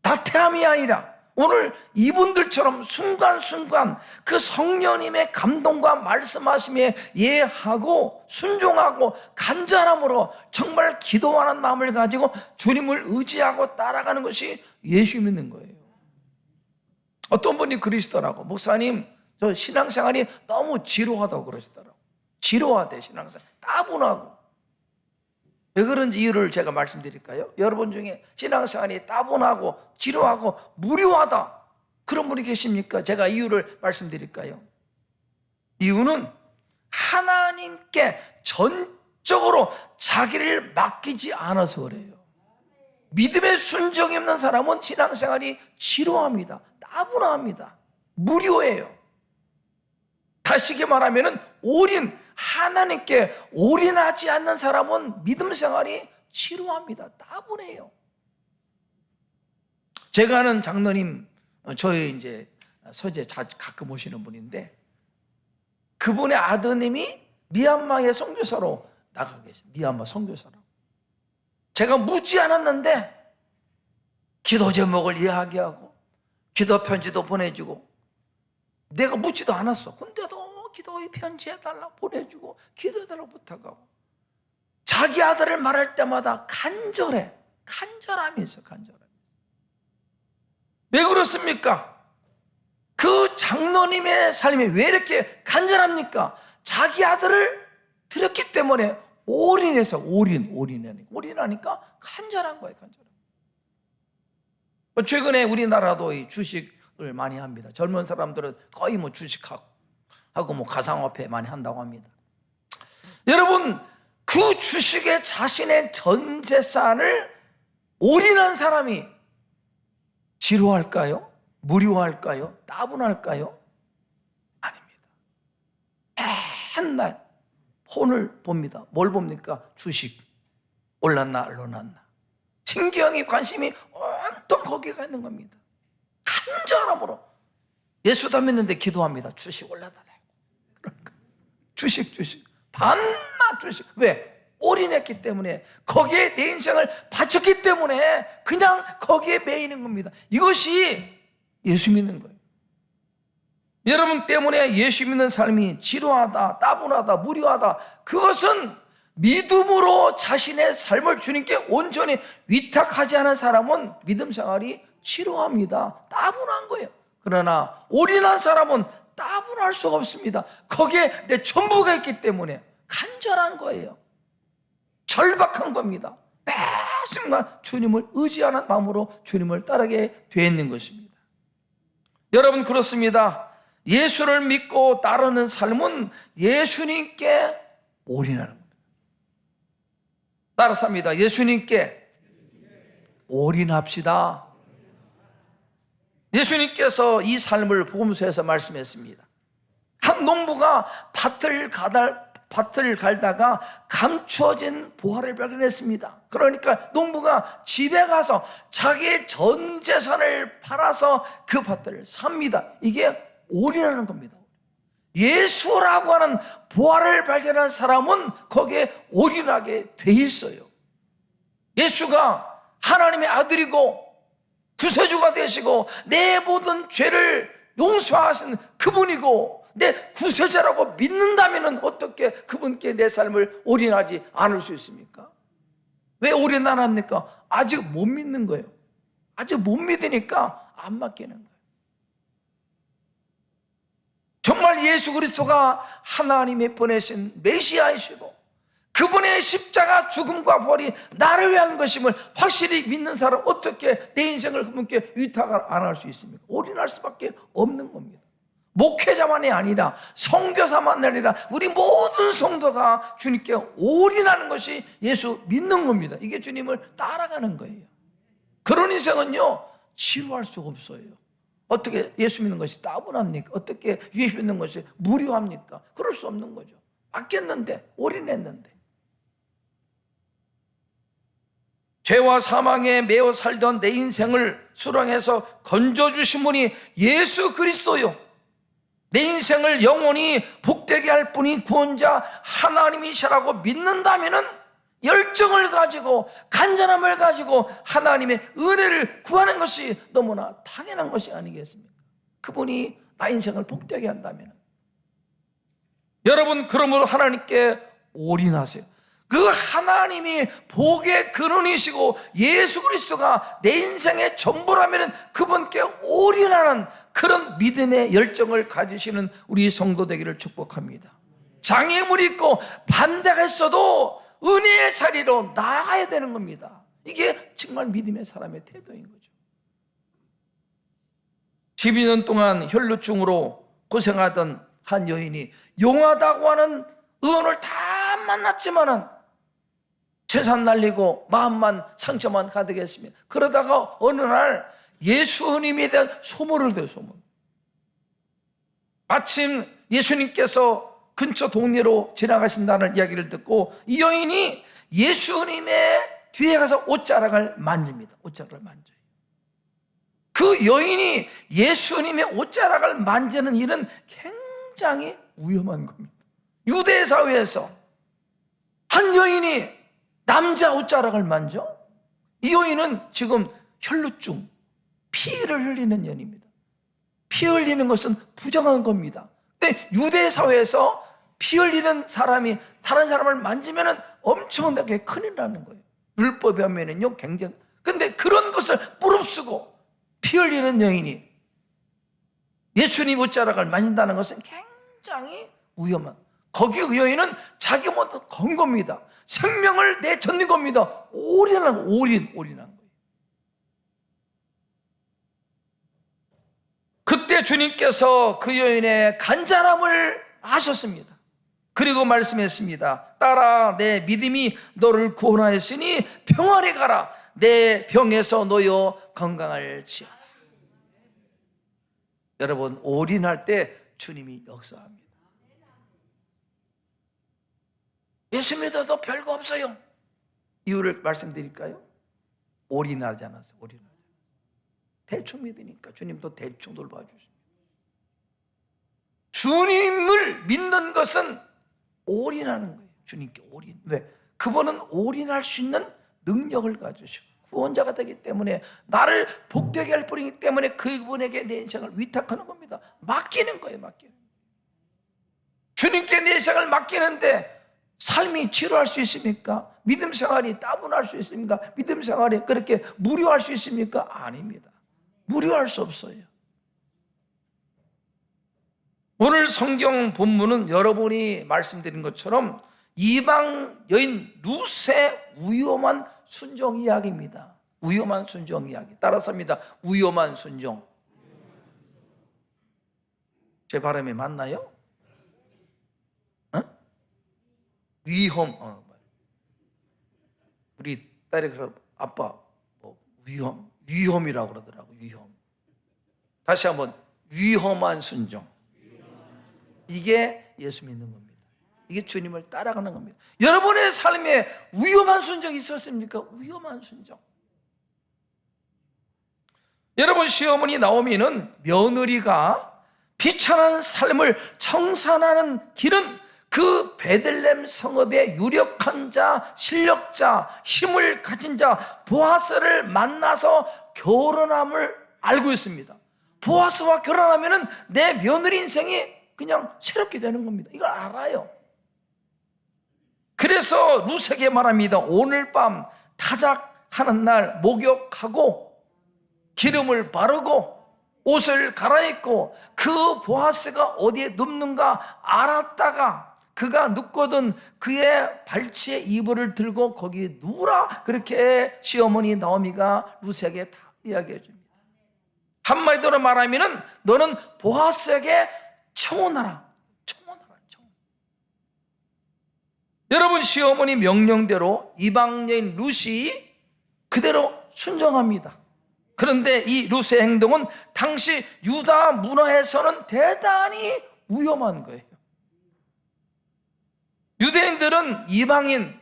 나태함이 아니라, 오늘 이분들처럼 순간순간 그 성령님의 감동과 말씀하심에 예하고 순종하고 간절함으로 정말 기도하는 마음을 가지고 주님을 의지하고 따라가는 것이 예수 믿는 거예요. 어떤 분이 그러시더라고. 목사님, 저 신앙생활이 너무 지루하다고 그러시더라고. 지루하대, 신앙생활. 따분하고. 왜 그런지 이유를 제가 말씀드릴까요? 여러분 중에 신앙생활이 따분하고 지루하고 무료하다, 그런 분이 계십니까? 제가 이유를 말씀드릴까요? 이유는 하나님께 전적으로 자기를 맡기지 않아서 그래요. 믿음의 순종이 없는 사람은 신앙생활이 지루합니다. 따분합니다. 무료예요. 다시 말하면 올인, 하나님께 올인하지 않는 사람은 믿음 생활이 지루합니다. 따분해요. 제가 아는 장로님, 저희 이제 서재 가끔 오시는 분인데, 그분의 아드님이 미얀마의 선교사로 나가 계세요. 미얀마 선교사로. 제가 묻지 않았는데 기도 제목을 이야기하고 기도 편지도 보내주고, 내가 묻지도 않았어. 근데도 기도의 편지해달라고 보내주고 기도해달라고 부탁하고 자기 아들을 말할 때마다 간절함이 있어. 왜 그렇습니까? 그 장로님의 삶이 왜 이렇게 간절합니까? 자기 아들을 드렸기 때문에 올인하니까 간절한 거예요. 최근에 우리나라도 이 주식을 많이 합니다. 젊은 사람들은 거의 뭐 주식하고 가상화폐 많이 한다고 합니다. 여러분, 그 주식에 자신의 전 재산을 올인한 사람이 지루할까요? 무료할까요? 따분할까요? 아닙니다. 맨날 폰을 봅니다. 뭘 봅니까? 주식 올랐나 안 올랐나. 신경이 관심이 온통 거기가 있는 겁니다. 간절함으로 예수도 믿는데 기도합니다. 주식 올라달라고. 그러니까 주식 밤낮 주식. 왜? 올인했기 때문에, 거기에 내 인생을 바쳤기 때문에 그냥 거기에 매이는 겁니다. 이것이 예수 믿는 거예요. 여러분 때문에 예수 믿는 삶이 지루하다, 따분하다, 무료하다, 그것은 믿음으로 자신의 삶을 주님께 온전히 위탁하지 않은 사람은 믿음 생활이 지루합니다. 따분한 거예요. 그러나 올인한 사람은 따분할 수가 없습니다. 거기에 내 전부가 있기 때문에 간절한 거예요. 절박한 겁니다. 매 순간 주님을 의지하는 마음으로 주님을 따르게 되어 있는 것입니다. 여러분, 그렇습니다. 예수를 믿고 따르는 삶은 예수님께 올인하는 겁니다. 따라서 합니다. 예수님께 올인합시다. 예수님께서 이 삶을 복음서에서 말씀했습니다. 한 농부가 밭을 갈다가 감추어진 보화를 발견했습니다. 그러니까 농부가 집에 가서 자기의 전 재산을 팔아서 그 밭을 삽니다. 이게 올인하는 겁니다. 예수라고 하는 보화를 발견한 사람은 거기에 올인하게 돼 있어요. 예수가 하나님의 아들이고 구세주가 되시고 내 모든 죄를 용서하신 그분이고 내 구세자라고 믿는다면 어떻게 그분께 내 삶을 올인하지 않을 수 있습니까? 왜 올인 안 합니까? 아직 못 믿는 거예요. 아직 못 믿으니까 안 맡기는 거예요. 정말 예수 그리스도가 하나님이 보내신 메시아이시고 그분의 십자가 죽음과 부활이 나를 위한 것임을 확실히 믿는 사람, 어떻게 내 인생을 그분께 위탁을 안 할 수 있습니까? 올인할 수밖에 없는 겁니다. 목회자만이 아니라 선교사만이 아니라 우리 모든 성도가 주님께 올인하는 것이 예수 믿는 겁니다. 이게 주님을 따라가는 거예요. 그런 인생은요, 지루할 수가 없어요. 어떻게 예수 믿는 것이 따분합니까? 어떻게 예수 믿는 것이 무료합니까? 그럴 수 없는 거죠. 맡겼는데, 올인했는데. 죄와 사망에 매여 살던 내 인생을 수렁에서 건져주신 분이 예수 그리스도요. 내 인생을 영원히 복되게 할 분이 구원자 하나님이시라고 믿는다면 열정을 가지고 간절함을 가지고 하나님의 은혜를 구하는 것이 너무나 당연한 것이 아니겠습니까? 그분이 나 인생을 복되게 한다면. 여러분, 그러므로 하나님께 올인하세요. 그 하나님이 복의 근원이시고 예수 그리스도가 내 인생의 전부라면 그분께 올인하는 그런 믿음의 열정을 가지시는 우리 성도 되기를 축복합니다. 장애물이 있고 반대가 있어도 은혜의 자리로 나아가야 되는 겁니다. 이게 정말 믿음의 사람의 태도인 거죠. 12년 동안 혈루증으로 고생하던 한 여인이 용하다고 하는 의원을 다 만났지만은 재산 날리고 마음만 상처만 가득했습니다. 그러다가 어느 날 예수님에 대한 소문을 들어요. 소문. 마침 예수님께서 근처 동네로 지나가신다는 이야기를 듣고 이 여인이 예수님의 뒤에 가서 옷자락을 만집니다. 옷자락을 만져요. 그 여인이 예수님의 옷자락을 만지는 일은 굉장히 위험한 겁니다. 유대 사회에서 한 여인이 남자 옷자락을 만져? 이 여인은 지금 혈루증, 피를 흘리는 여인입니다. 피 흘리는 것은 부정한 겁니다. 근데 유대 사회에서 피 흘리는 사람이 다른 사람을 만지면 엄청나게 큰일 나는 거예요. 율법에 하면은요, 굉장히. 근데 그런 것을 무릅쓰고 피 흘리는 여인이 예수님 옷자락을 만진다는 것은 굉장히 위험한. 거기 그 여인은 자기 모두 건 겁니다. 생명을 내쫓는 겁니다. 올인한 거예요. 그때 주님께서 그 여인의 간절함을 아셨습니다. 그리고 말씀했습니다. 딸아, 내 믿음이 너를 구원하였으니 평안히 가라. 내 병에서 놓여 건강할지어다. 여러분, 올인할 때 주님이 역사합니다. 예수 믿어도 별거 없어요. 이유를 말씀드릴까요? 올인하지 않았어요. 대충 믿으니까 주님도 대충 돌봐주십니다. 주님을 믿는 것은 올인하는 거예요. 주님께 올인. 왜? 그분은 올인할 수 있는 능력을 가지시고 구원자가 되기 때문에 나를 복되게 할 분이기 때문에 그분에게 내 인생을 위탁하는 겁니다. 맡기는 거예요. 주님께 내 인생을 맡기는데 삶이 지루할 수 있습니까? 믿음 생활이 따분할 수 있습니까? 믿음 생활이 그렇게 무료할 수 있습니까? 아닙니다. 무료할 수 없어요. 오늘 성경 본문은 여러분이 말씀드린 것처럼 이방 여인 룻의 위험한 순종 이야기입니다. 위험한 순종 이야기. 따라서입니다. 위험한 순종. 제 발음이 맞나요? 위험. 우리 딸이 그러 아빠 위험이라고 그러더라고. 위험. 다시 한번 위험한 순종. 이게 예수 믿는 겁니다. 이게 주님을 따라가는 겁니다. 여러분의 삶에 위험한 순종이 있었습니까? 위험한 순종. 여러분, 시어머니 나오미는 며느리가 비천한 삶을 청산하는 길은 그 베들레헴 성읍의 유력한 자, 실력자, 힘을 가진 자 보아스를 만나서 결혼함을 알고 있습니다. 보아스와 결혼하면 내 며느리 인생이 그냥 새롭게 되는 겁니다. 이걸 알아요. 그래서 룻에게 말합니다. 오늘 밤 타작하는 날 목욕하고 기름을 바르고 옷을 갈아입고 그 보아스가 어디에 눕는가 알았다가 그가 눕거든 그의 발치에 이불을 들고 거기에 누우라. 그렇게 시어머니 나오미가 룻에게 다 이야기해 줍니다. 한마디로 말하면 너는 보아스에게 청혼하라. 여러분, 시어머니 명령대로 이방 여인 룻이 그대로 순종합니다. 그런데 이 룻의 행동은 당시 유다 문화에서는 대단히 위험한 거예요. 유대인들은 이방인,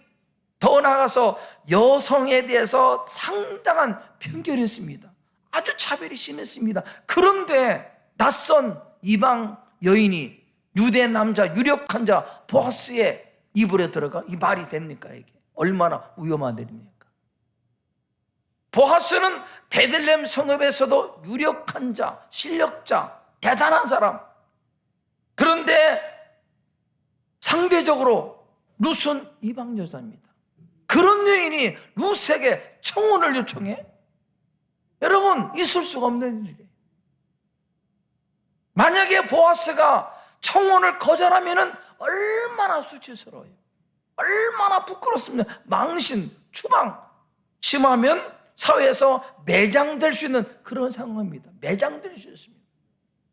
더 나아가서 여성에 대해서 상당한 편견이 있습니다. 아주 차별이 심했습니다. 그런데 낯선 이방 여인이 유대 남자, 유력한 자 보아스의 이불에 들어가 이 말이 됩니까? 이게 얼마나 위험한 일입니까? 보아스는 베들레헴 성읍에서도 유력한 자, 실력자, 대단한 사람. 그런데 상대적으로 룻은 이방 여자입니다. 그런 여인이 룻에게 청혼을 요청해? 여러분, 있을 수가 없는 일이에요. 만약에 보아스가 청혼을 거절하면 얼마나 수치스러워요. 얼마나 부끄럽습니다. 망신, 추방, 심하면 사회에서 매장될 수 있는 그런 상황입니다. 매장될 수 있습니다.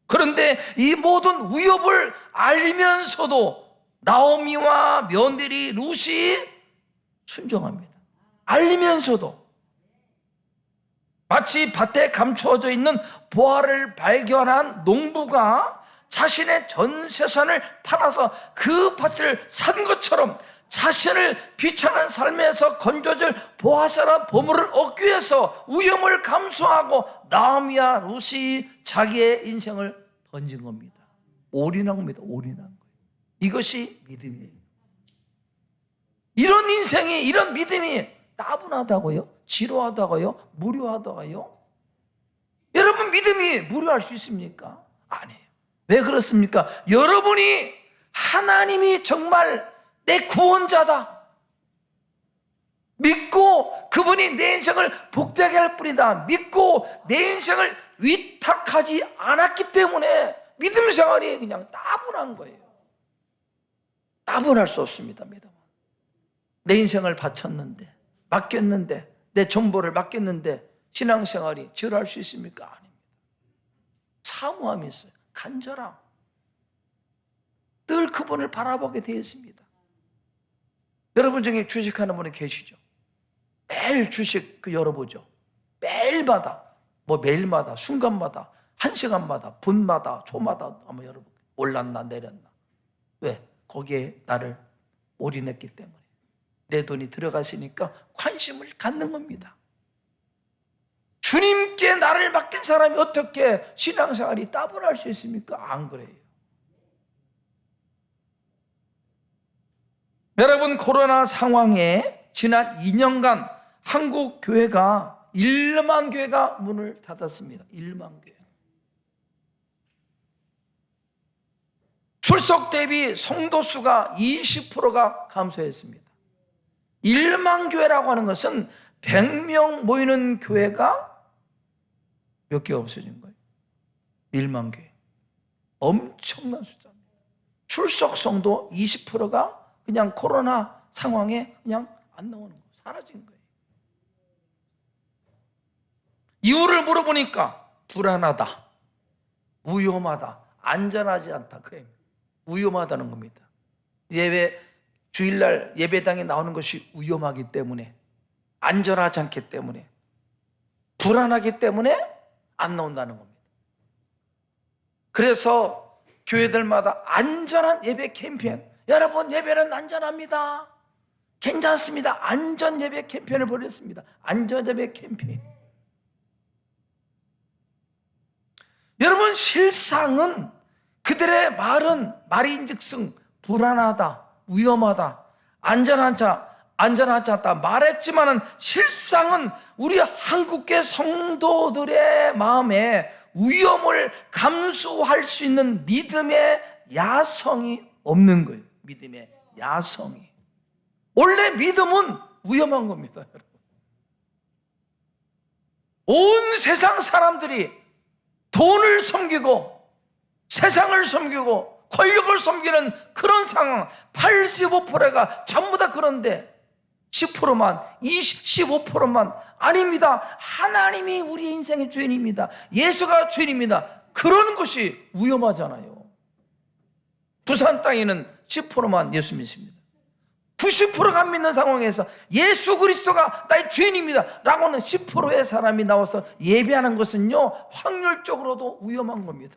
그런데 이 모든 위협을 알면서도 나오미와 며느리 룻이 순종합니다. 알면서도 마치 밭에 감추어져 있는 보화를 발견한 농부가 자신의 전 재산을 팔아서 그 밭을 산 것처럼 자신을 비천한 삶에서 건져줄 보아스라 보물을 얻기 위해서 위험을 감수하고 나오미와 룻이 자기의 인생을 던진 겁니다. 올인한 겁니다. 올인한 거예요. 이것이 믿음이에요. 이런 인생이, 이런 믿음이 따분하다고요? 지루하다고요? 무료하다고요? 여러분, 믿음이 무료할 수 있습니까? 아니에요. 왜 그렇습니까? 여러분이 하나님이 정말 내 구원자다 믿고 그분이 내 인생을 복되게 할 뿐이다 믿고 내 인생을 위탁하지 않았기 때문에 믿음 생활이 그냥 따분한 거예요. 따분할 수 없습니다. 믿음. 내 인생을 바쳤는데, 맡겼는데, 내 정보를 맡겼는데 신앙생활이 지루할 수 있습니까? 아닙니다. 사모함이 있어요. 간절함. 늘 그분을 바라보게 되어 있습니다. 여러분 중에 주식하는 분이 계시죠? 매일 주식 열어보죠. 매일마다, 매일마다, 순간마다, 한 시간마다, 분마다, 초마다 한번 열어볼게요. 올랐나 내렸나. 왜? 거기에 나를 올인했기 때문에. 내 돈이 들어갔으니까 관심을 갖는 겁니다. 주님께 나를 맡긴 사람이 어떻게 신앙생활이 따분할 수 있습니까? 안 그래요. 여러분, 코로나 상황에 지난 2년간 한국 교회가 1만 교회가 문을 닫았습니다. 1만 교회. 출석 대비 성도 수가 20%가 감소했습니다. 1만 교회라고 하는 것은 100명 모이는 교회가 몇 개 없어진 거예요. 1만 교회. 엄청난 숫자입니다. 출석 성도 20%가 그냥 코로나 상황에 그냥 안 나오는 거예요. 사라진 거예요. 이유를 물어보니까 불안하다, 위험하다, 안전하지 않다. 그래요. 위험하다는 겁니다. 예배, 주일날 예배당에 나오는 것이 위험하기 때문에, 안전하지 않기 때문에, 불안하기 때문에 안 나온다는 겁니다. 그래서 교회들마다 안전한 예배 캠페인, 여러분 예배는 안전합니다, 괜찮습니다, 안전 예배 캠페인을 벌였습니다. 안전 예배 캠페인. 여러분, 실상은 그들의 말인즉슨 불안하다, 위험하다, 안전하지 않다 말했지만은 실상은 우리 한국계 성도들의 마음에 위험을 감수할 수 있는 믿음의 야성이 없는 거예요. 믿음의 야성이. 원래 믿음은 위험한 겁니다, 여러분. 온 세상 사람들이 돈을 섬기고 세상을 섬기고 권력을 섬기는 그런 상황, 85%가 전부 다 그런데 10%만, 15%만 아닙니다. 하나님이 우리 인생의 주인입니다. 예수가 주인입니다. 그런 것이 위험하잖아요. 부산 땅에는 10%만 예수 믿습니다. 90%가 안 믿는 상황에서 예수 그리스도가 나의 주인입니다 라고는 10%의 사람이 나와서 예배하는 것은요, 확률적으로도 위험한 겁니다.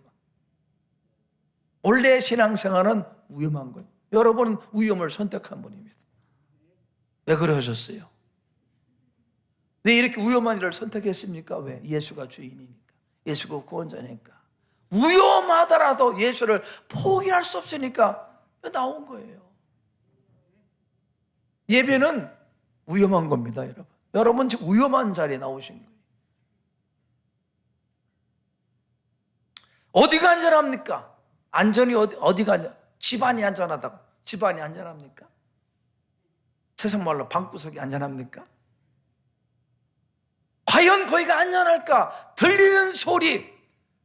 원래 신앙생활은 위험한 거예요. 여러분은 위험을 선택한 분입니다. 왜 그러셨어요? 왜 이렇게 위험한 일을 선택했습니까? 왜? 예수가 주인이니까, 예수가 구원자니까. 위험하더라도 예수를 포기할 수 없으니까 나온 거예요. 예배는 위험한 겁니다, 여러분. 여러분 지금 위험한 자리에 나오신 거예요. 어디가 안전합니까? 안전이 어디가 안전? 집안이 안전하다고. 집안이 안전합니까? 세상 말로 방구석이 안전합니까? 과연 거기가 안전할까? 들리는 소리,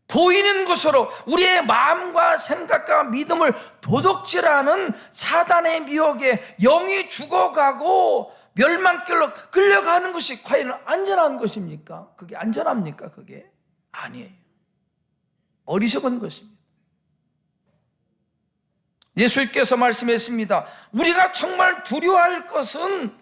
보이는 것으로 우리의 마음과 생각과 믿음을 도둑질하는 사단의 미혹에 영이 죽어가고 멸망길로 끌려가는 것이 과연 안전한 것입니까? 그게 안전합니까? 그게 아니에요. 어리석은 것입니다. 예수께서 말씀했습니다. 우리가 정말 두려워할 것은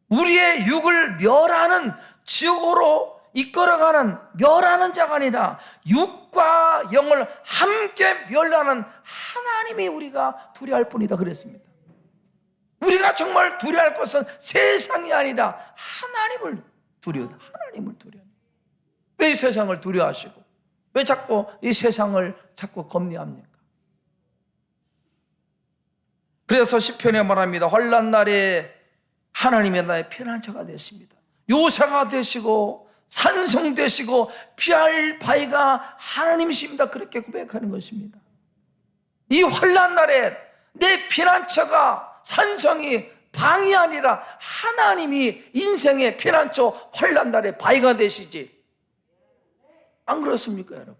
우리의 육을 멸하는, 지옥으로 이끌어가는 멸하는 자가 아니라 육과 영을 함께 멸하는 하나님이 우리가 두려워할 뿐이다 그랬습니다. 우리가 정말 두려워할 것은 세상이 아니라 하나님을 두려워한다. 하나님을 두려워한다. 왜 이 세상을 두려워하시고 왜 자꾸 이 세상을 자꾸 겁내합니까? 그래서 시편에 말합니다. 환난 날에 하나님의 나의 피난처가 되십니다. 요새가 되시고 산성 되시고 피할 바위가 하나님이십니다. 그렇게 고백하는 것입니다. 이 환난 날에 내 피난처가 산성이 방이 아니라 하나님이 인생의 피난처 환난 날에 바위가 되시지. 안 그렇습니까, 여러분?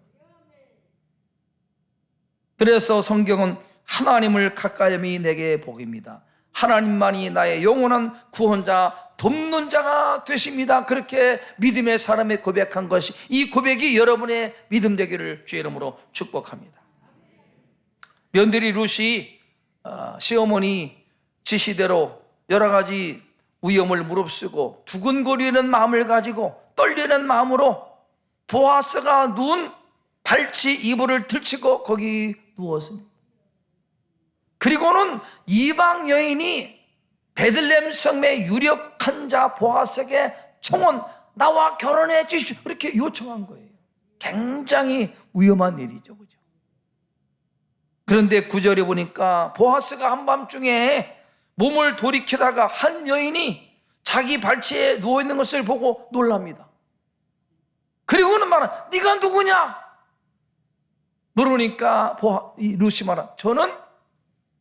그래서 성경은 하나님을 가까이 함이 내게 복입니다. 하나님만이 나의 영원한 구원자, 돕는 자가 되십니다. 그렇게 믿음의 사람의 고백한 것이, 이 고백이 여러분의 믿음 되기를 주의 이름으로 축복합니다. 며느리 룻이 시어머니 지시대로 여러 가지 위험을 무릅쓰고 두근거리는 마음을 가지고 떨리는 마음으로 보아스가 누운 발치 이불을 들치고 거기 누웠습니다. 그리고는 이방 여인이 베들레헴 성의 유력한 자 보아스에게 청혼, 나와 결혼해 주십시오, 이렇게 요청한 거예요. 굉장히 위험한 일이죠, 그죠? 그런데 9절에 보니까 보아스가 한밤중에 몸을 돌이키다가 한 여인이 자기 발치에 누워있는 것을 보고 놀랍니다. 그리고는 말하, 네가 누구냐? 물으니까 룻이 말하, 저는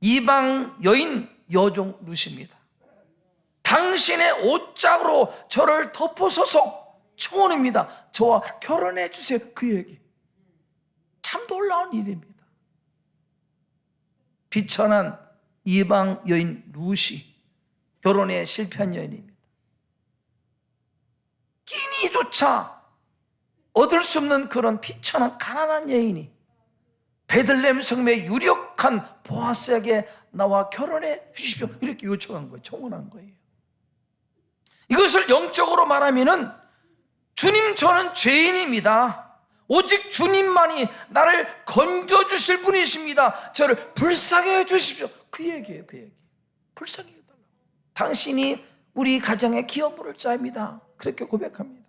이방 여인 여종 룻입니다. 당신의 옷장으로 저를 덮어서서 청혼입니다. 저와 결혼해 주세요. 그 얘기. 참 놀라운 일입니다. 비천한 이방 여인 룻이 결혼에 실패한 여인입니다. 끼니조차 얻을 수 없는 그런 비천한 가난한 여인이 베들레헴 성의 유력한 보아스에게 나와 결혼해 주십시오, 이렇게 요청한 거예요. 청혼한 거예요. 이것을 영적으로 말하면은, 주님, 저는 죄인입니다. 오직 주님만이 나를 건져주실 분이십니다. 저를 불쌍히 해주십시오. 그 얘기예요, 그 얘기. 불쌍히 해달라고. 당신이 우리 가정의 기업물을 짜입니다. 그렇게 고백합니다.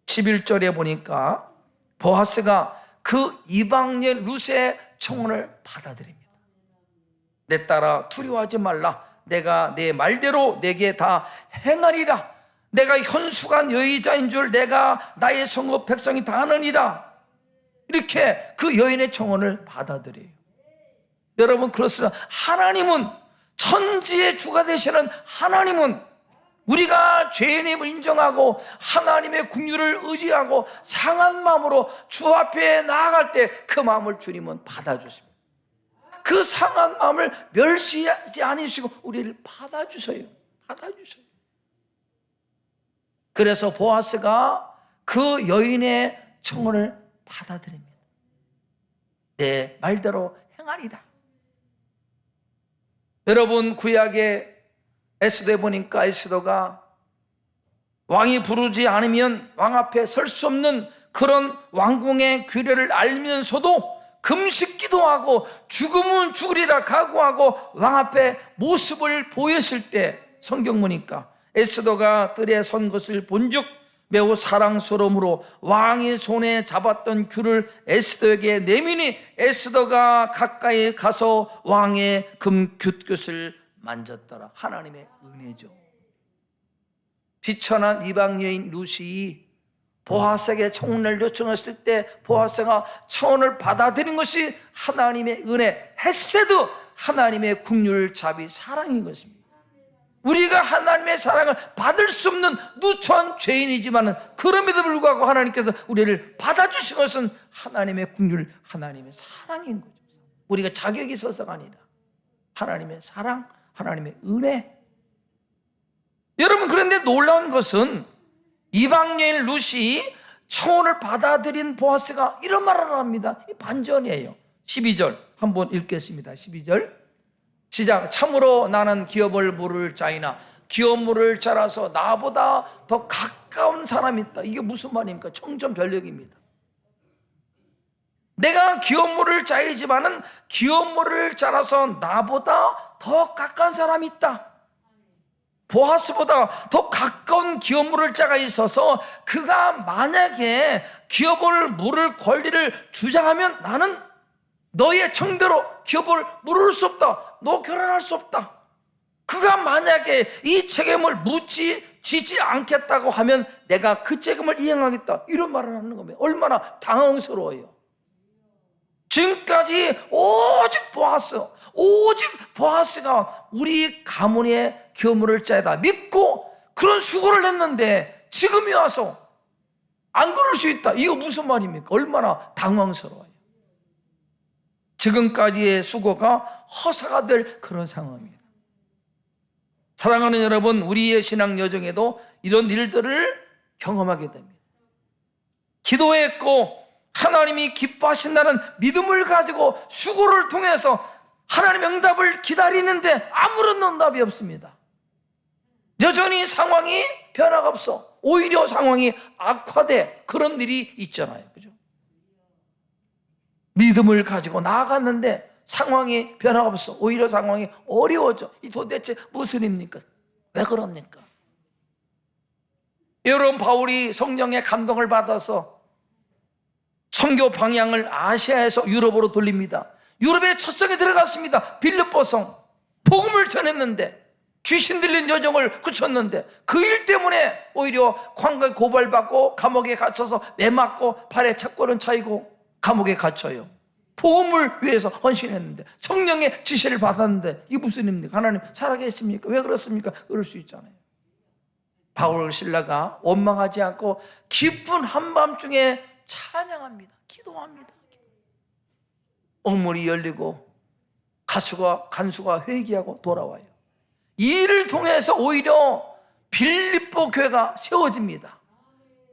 11절에 보니까 보아스가 그 이방인 룻의 청혼을 받아들입니다. 내 딸아, 두려워하지 말라. 내가 내 말대로 내게 다 행하리라. 내가 현숙한 여의자인 줄 내가 나의 성읍 백성이 다 아느니라. 이렇게 그 여인의 청혼을 받아들여요. 여러분, 그렇습니다. 하나님은, 천지의 주가 되시는 하나님은, 우리가 죄인임을 인정하고 하나님의 긍휼을 의지하고 상한 마음으로 주 앞에 나아갈 때 그 마음을 주님은 받아주십니다. 그 상한 마음을 멸시하지 않으시고 우리를 받아주세요. 받아주세요. 그래서 보아스가 그 여인의 청혼을 받아들입니다. 내 말대로 행하리라. 여러분, 구약의 에스더에 보니까 에스더가 왕이 부르지 않으면 왕 앞에 설 수 없는 그런 왕궁의 규례를 알면서도 금식 기도하고 죽으면 죽으리라 각오하고 왕 앞에 모습을 보였을 때, 성경 보니까 에스더가 뜰에 선 것을 본즉 매우 사랑스러움으로 왕이 손에 잡았던 귤을 에스더에게 내미니 에스더가 가까이 가서 왕의 금귀끝을 만졌더라. 하나님의 은혜죠. 비천한 이방 여인 룻이 보아스에게 청혼을 요청했을 때 보아스가 청혼을 받아들인 것이 하나님의 은혜, 헤세드, 하나님의 긍휼, 자비, 사랑인 것입니다. 우리가 하나님의 사랑을 받을 수 없는 누추한 죄인이지만 그럼에도 불구하고 하나님께서 우리를 받아주신 것은 하나님의 긍휼, 하나님의 사랑인 거죠. 우리가 자격이 있어서가 아니라 하나님의 사랑, 하나님의 은혜. 여러분, 그런데 놀라운 것은 이방 여인 룻이 청혼을 받아들인 보아스가 이런 말을 합니다. 이 반전이에요. 12절 한번 읽겠습니다. 12절 시작. 참으로 나는 기업을 물을 자이나 기업 물을 자라서 나보다 더 가까운 사람이 있다. 이게 무슨 말입니까? 청천벽력입니다. 내가 기업 물을 자이지만은 기업 물을 자라서 나보다 더 가까운 사람이 있다. 보아스보다 더 가까운 기업 물을 자가 있어서 그가 만약에 기업을 물을 권리를 주장하면 나는 너의 청대로 기업을 물을 수 없다. 너 결혼할 수 없다. 그가 만약에 이 책임을 묻지지 않겠다고 하면 내가 그 책임을 이행하겠다. 이런 말을 하는 겁니다. 얼마나 당황스러워요. 지금까지 오직 보아스가 우리 가문의 기업물을 짜다 믿고 그런 수고를 했는데 지금이 와서 안 그럴 수 있다. 이거 무슨 말입니까? 얼마나 당황스러워요. 지금까지의 수고가 허사가 될 그런 상황입니다. 사랑하는 여러분, 우리의 신앙 여정에도 이런 일들을 경험하게 됩니다. 기도했고 하나님이 기뻐하신다는 믿음을 가지고 수고를 통해서 하나님의 응답을 기다리는데 아무런 응답이 없습니다. 여전히 상황이 변화가 없어. 오히려 상황이 악화돼. 그런 일이 있잖아요. 그죠? 믿음을 가지고 나아갔는데 상황이 변화가 없어. 오히려 상황이 어려워져. 이 도대체 무슨 일입니까? 왜 그럽니까? 여러분, 바울이 성령의 감동을 받아서 선교 방향을 아시아에서 유럽으로 돌립니다. 유럽에 첫 성에 들어갔습니다. 빌립보성. 복음을 전했는데 귀신 들린 여정을 그쳤는데 그 일 때문에 오히려 광고에 고발받고 감옥에 갇혀서 매 맞고 발에 착고는 차이고 감옥에 갇혀요. 복음을 위해서 헌신했는데 성령의 지시를 받았는데 이게 무슨 일입니까? 하나님 살아계십니까? 왜 그렇습니까? 그럴 수 있잖아요. 바울 신라가 원망하지 않고 깊은 한밤중에 찬양합니다. 기도합니다. 옥문이 열리고 간수가 회개하고 돌아와요. 이 일을 통해서 오히려 빌립보 교회가 세워집니다.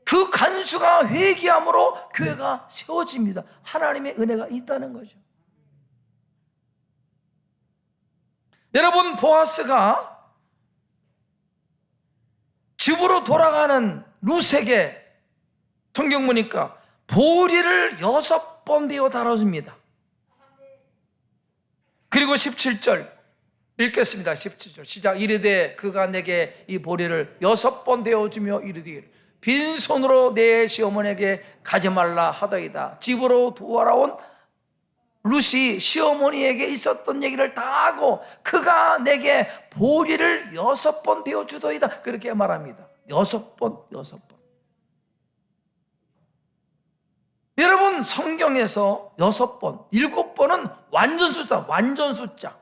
그 간수가 회개함으로 교회가 세워집니다. 하나님의 은혜가 있다는 거죠. 여러분, 보아스가 집으로 돌아가는 룻에게 성경 보니까 보리를 6번 되어 달아줍니다. 그리고 17절 읽겠습니다. 17절 시작. 이르되 그가 내게 이 보리를 6번 되어주며 이르되 빈손으로 내 시어머니에게 가지 말라 하더이다. 집으로 돌아온 룻이 시어머니에게 있었던 얘기를 다 하고 그가 내게 보리를 6번 되어주더이다. 그렇게 말합니다. 6번. 여러분, 성경에서 6번, 7번은 완전 숫자.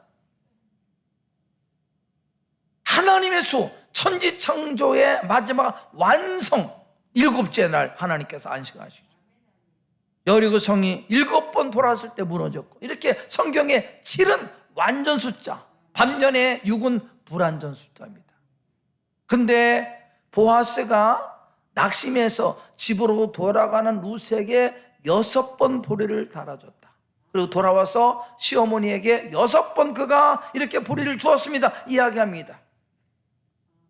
하나님의 수, 천지창조의 마지막 완성, 7째 날 하나님께서 안식하시죠. 여리고 성이 7번 돌아왔을 때 무너졌고, 이렇게 성경의 7은 완전 숫자, 반면에 6은 불완전 숫자입니다. 근데 보아스가 낙심해서 집으로 돌아가는 룻에게 6번 보리를 달아줬다. 그리고 돌아와서 시어머니에게 6번 그가 이렇게 보리를 주었습니다. 이야기합니다.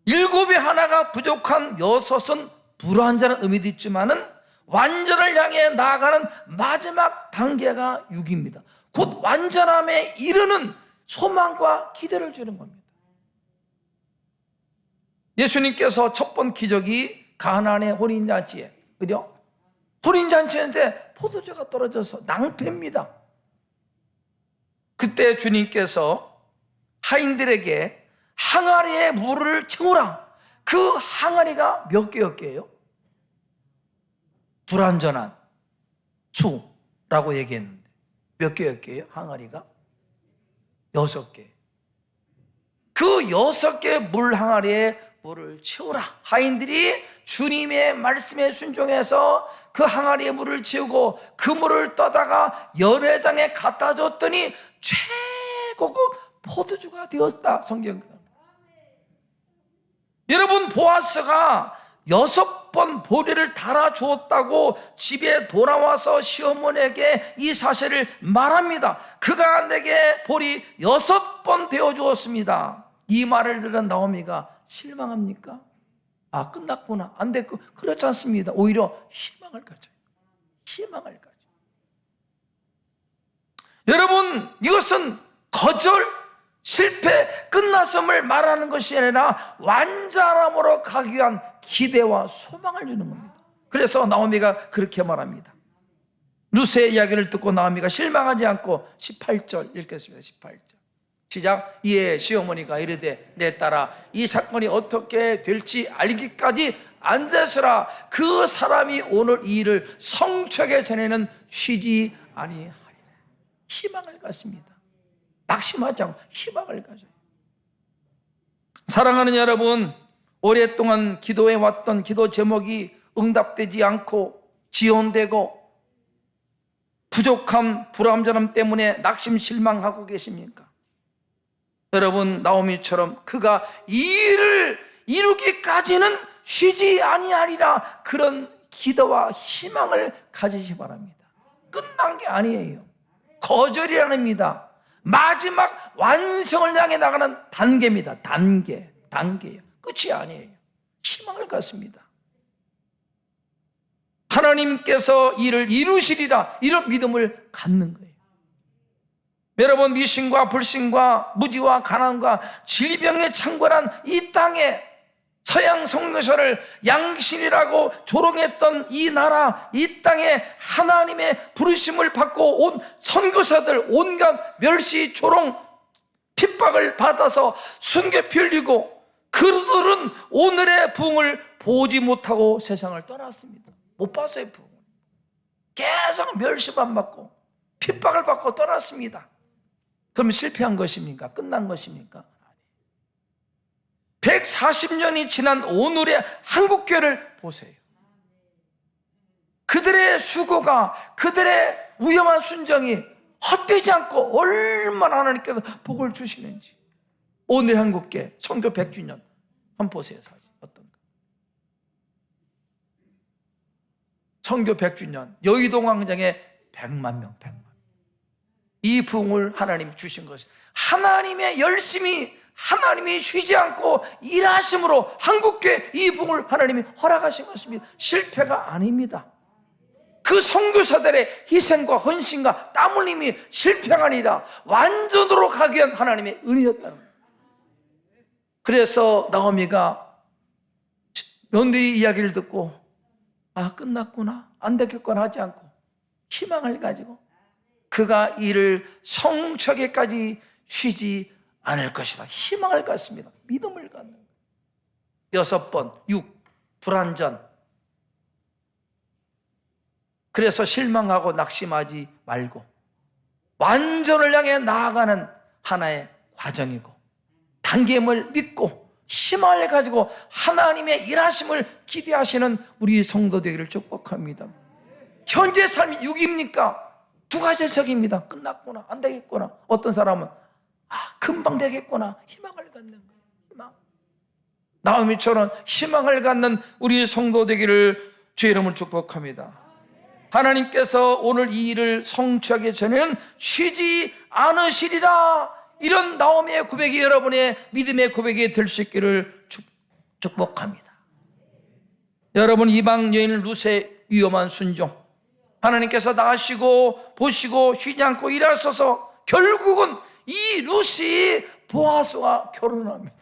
7이 하나가 부족한 6은 불완전한 의미도 있지만은 완전을 향해 나아가는 마지막 단계가 6입니다. 곧 완전함에 이르는 소망과 기대를 주는 겁니다. 예수님께서 첫 번 기적이 가나안의 혼인잔치에, 그죠? 혼인잔치인데 포도주가 떨어져서 낭패입니다. 그때 주님께서 하인들에게 항아리에 물을 채우라. 그 항아리가 몇 개였게요? 불완전한 수라고 얘기했는데 몇 개였게요? 항아리가 6개. 그 6개 물 항아리에 물을 채우라. 하인들이 주님의 말씀에 순종해서 그 항아리에 물을 채우고 그 물을 떠다가 연회장에 갖다 줬더니 최고급 포도주가 되었다. 성경. 여러분, 보아스가 6번 보리를 달아주었다고 집에 돌아와서 시어머니에게 이 사실을 말합니다. 그가 내게 보리 6번 되어주었습니다. 이 말을 들은 나오미가 실망합니까? 아, 끝났구나, 안 됐고, 그렇지 않습니다. 오히려 희망을 가져요. 희망을 가져요. 여러분, 이것은 거절, 실패, 끝났음을 말하는 것이 아니라 완전함으로 가기 위한 기대와 소망을 주는 겁니다. 그래서 나오미가 그렇게 말합니다. 룻의 이야기를 듣고 나오미가 실망하지 않고 18절 읽겠습니다. 18절 시작. 이에 시어머니가 이르되 내 딸아, 이 사건이 어떻게 될지 알기까지 앉으시라. 그 사람이 오늘 이 일을 성취하게 전에는 쉬지 아니하리라. 희망을 갖습니다. 낙심하지 않고 희망을 가져요. 사랑하는 여러분, 오랫동안 기도해왔던 기도 제목이 응답되지 않고 지연되고 부족함, 불완전함 때문에 낙심 실망하고 계십니까? 여러분, 나오미처럼 그가 이 일을 이루기까지는 쉬지 아니하리라, 그런 기도와 희망을 가지시 바랍니다. 끝난 게 아니에요. 거절이 아닙니다. 마지막 완성을 향해 나가는 단계입니다. 단계예요. 끝이 아니에요. 희망을 갖습니다. 하나님께서 이를 이루시리라, 이런 믿음을 갖는 거예요. 여러분, 미신과 불신과 무지와 가난과 질병에 창궐한 이 땅에 서양 선교사를 양신이라고 조롱했던 이 나라, 이 땅에 하나님의 부르심을 받고 온 선교사들, 온갖 멸시, 조롱, 핍박을 받아서 순교 빌리고 그들은 오늘의 부흥을 보지 못하고 세상을 떠났습니다. 못 봤어요, 부흥을. 계속 멸시만 받고 핍박을 받고 떠났습니다. 그럼 실패한 것입니까? 끝난 것입니까? 140년이 지난 오늘의 한국교회를 보세요. 그들의 수고가, 그들의 위험한 순정이 헛되지 않고 얼마나 하나님께서 복을 주시는지. 오늘 한국교회 선교 100주년 한번 보세요. 사실 어떤가. 선교 100주년 여의도 광장에 100만 명. 이 부흥을 하나님이 주신 것이 하나님의 열심히, 하나님이 쉬지 않고 일하심으로 한국교회 이 부흥을 하나님이 허락하신 것입니다. 실패가 아닙니다. 그 선교사들의 희생과 헌신과 땀 흘림이 실패가 아니라 완전으로 가기 위한 하나님의 은혜였다는 거예요. 그래서 나오미가 며느리 이야기를 듣고 끝났구나, 안 되겠구나 하지 않고 희망을 가지고 그가 이를 성취하기까지 쉬지 않을 것이다. 희망을 갖습니다. 믿음을 갖는 거예요. 6번, 불완전. 그래서 실망하고 낙심하지 말고 완전을 향해 나아가는 하나의 과정이고, 단계임을 믿고 희망을 가지고 하나님의 일하심을 기대하시는 우리 성도 되기를 축복합니다. 현재 삶이 6입니까? 두 가지 해석입니다. 끝났구나, 안 되겠구나. 어떤 사람은 금방 되겠구나. 희망을 갖는 거예요. 희망. 나오미처럼 희망을 갖는 우리 성도 되기를 주의 이름으로 축복합니다. 하나님께서 오늘 이 일을 성취하기 전에는 쉬지 않으시리라, 이런 나오미의 고백이 여러분의 믿음의 고백이 될 수 있기를 축복합니다. 여러분, 이방 여인 룻의 위험한 순종, 하나님께서 나시고 보시고 쉬지 않고 일하셔서 결국은 이 룻이 보아스와 결혼합니다.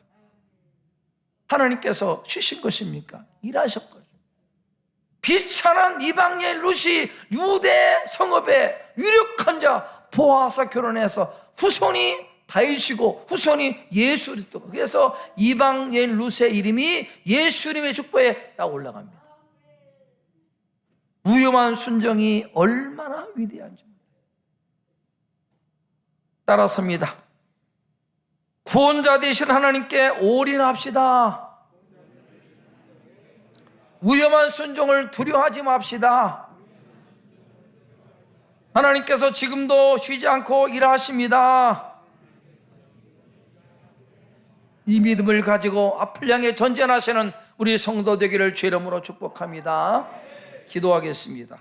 하나님께서 쉬신 것입니까? 일하셨거든요. 비천한 이방 여인 룻이 유대 성읍의 유력한 자 보아스와 결혼해서 후손이 다윗이고 후손이 예수 그리스도. 그래서 이방 여인 룻의 이름이 예수님의 축복에 딱 올라갑니다. 위험한 순종이 얼마나 위대한지 따라섭니다. 구원자 되신 하나님께 올인합시다. 위험한 순종을 두려워하지 맙시다. 하나님께서 지금도 쉬지 않고 일하십니다. 이 믿음을 가지고 앞을 향해 전진하시는 우리 성도 되기를 주의 이름으로 축복합니다. 기도하겠습니다.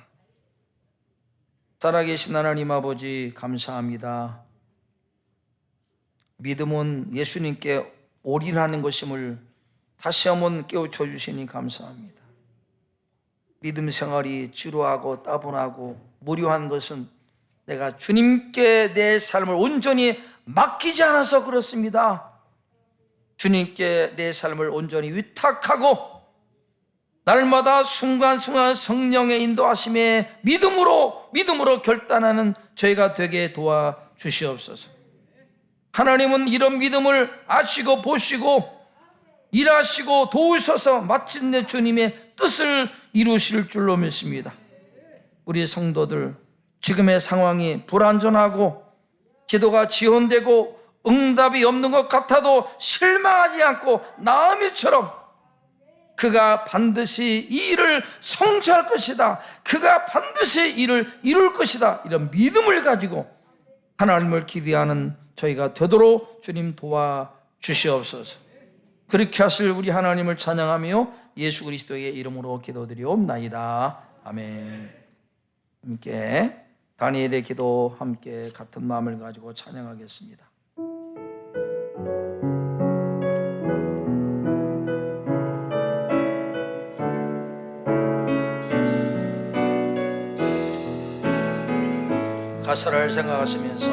살아계신 하나님 아버지, 감사합니다. 믿음은 예수님께 올인하는 것임을 다시 한번 깨우쳐 주시니 감사합니다. 믿음 생활이 지루하고 따분하고 무료한 것은 내가 주님께 내 삶을 온전히 맡기지 않아서 그렇습니다. 주님께 내 삶을 온전히 위탁하고 날마다 순간순간 성령의 인도하심에 믿음으로 결단하는 저희가 되게 도와주시옵소서. 하나님은 이런 믿음을 아시고 보시고 일하시고 도우셔서 마침내 주님의 뜻을 이루실 줄로 믿습니다. 우리 성도들 지금의 상황이 불안전하고 기도가 지연되고 응답이 없는 것 같아도 실망하지 않고 나오미처럼 그가 반드시 이 일을 성취할 것이다, 그가 반드시 이를 이룰 것이다, 이런 믿음을 가지고 하나님을 기대하는 저희가 되도록 주님 도와주시옵소서. 그렇게 하실 우리 하나님을 찬양하며 예수 그리스도의 이름으로 기도드리옵나이다. 아멘. 함께 다니엘의 기도 함께 같은 마음을 가지고 찬양하겠습니다. 가사를 생각하시면서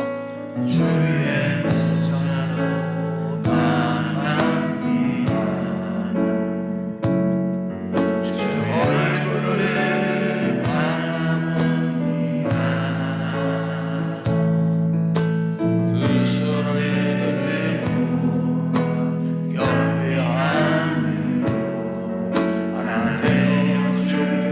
주의 전하로 나갑니다. 주의 얼굴을 바라봅니다. 두 손을 경배함으로 하나 되어 주께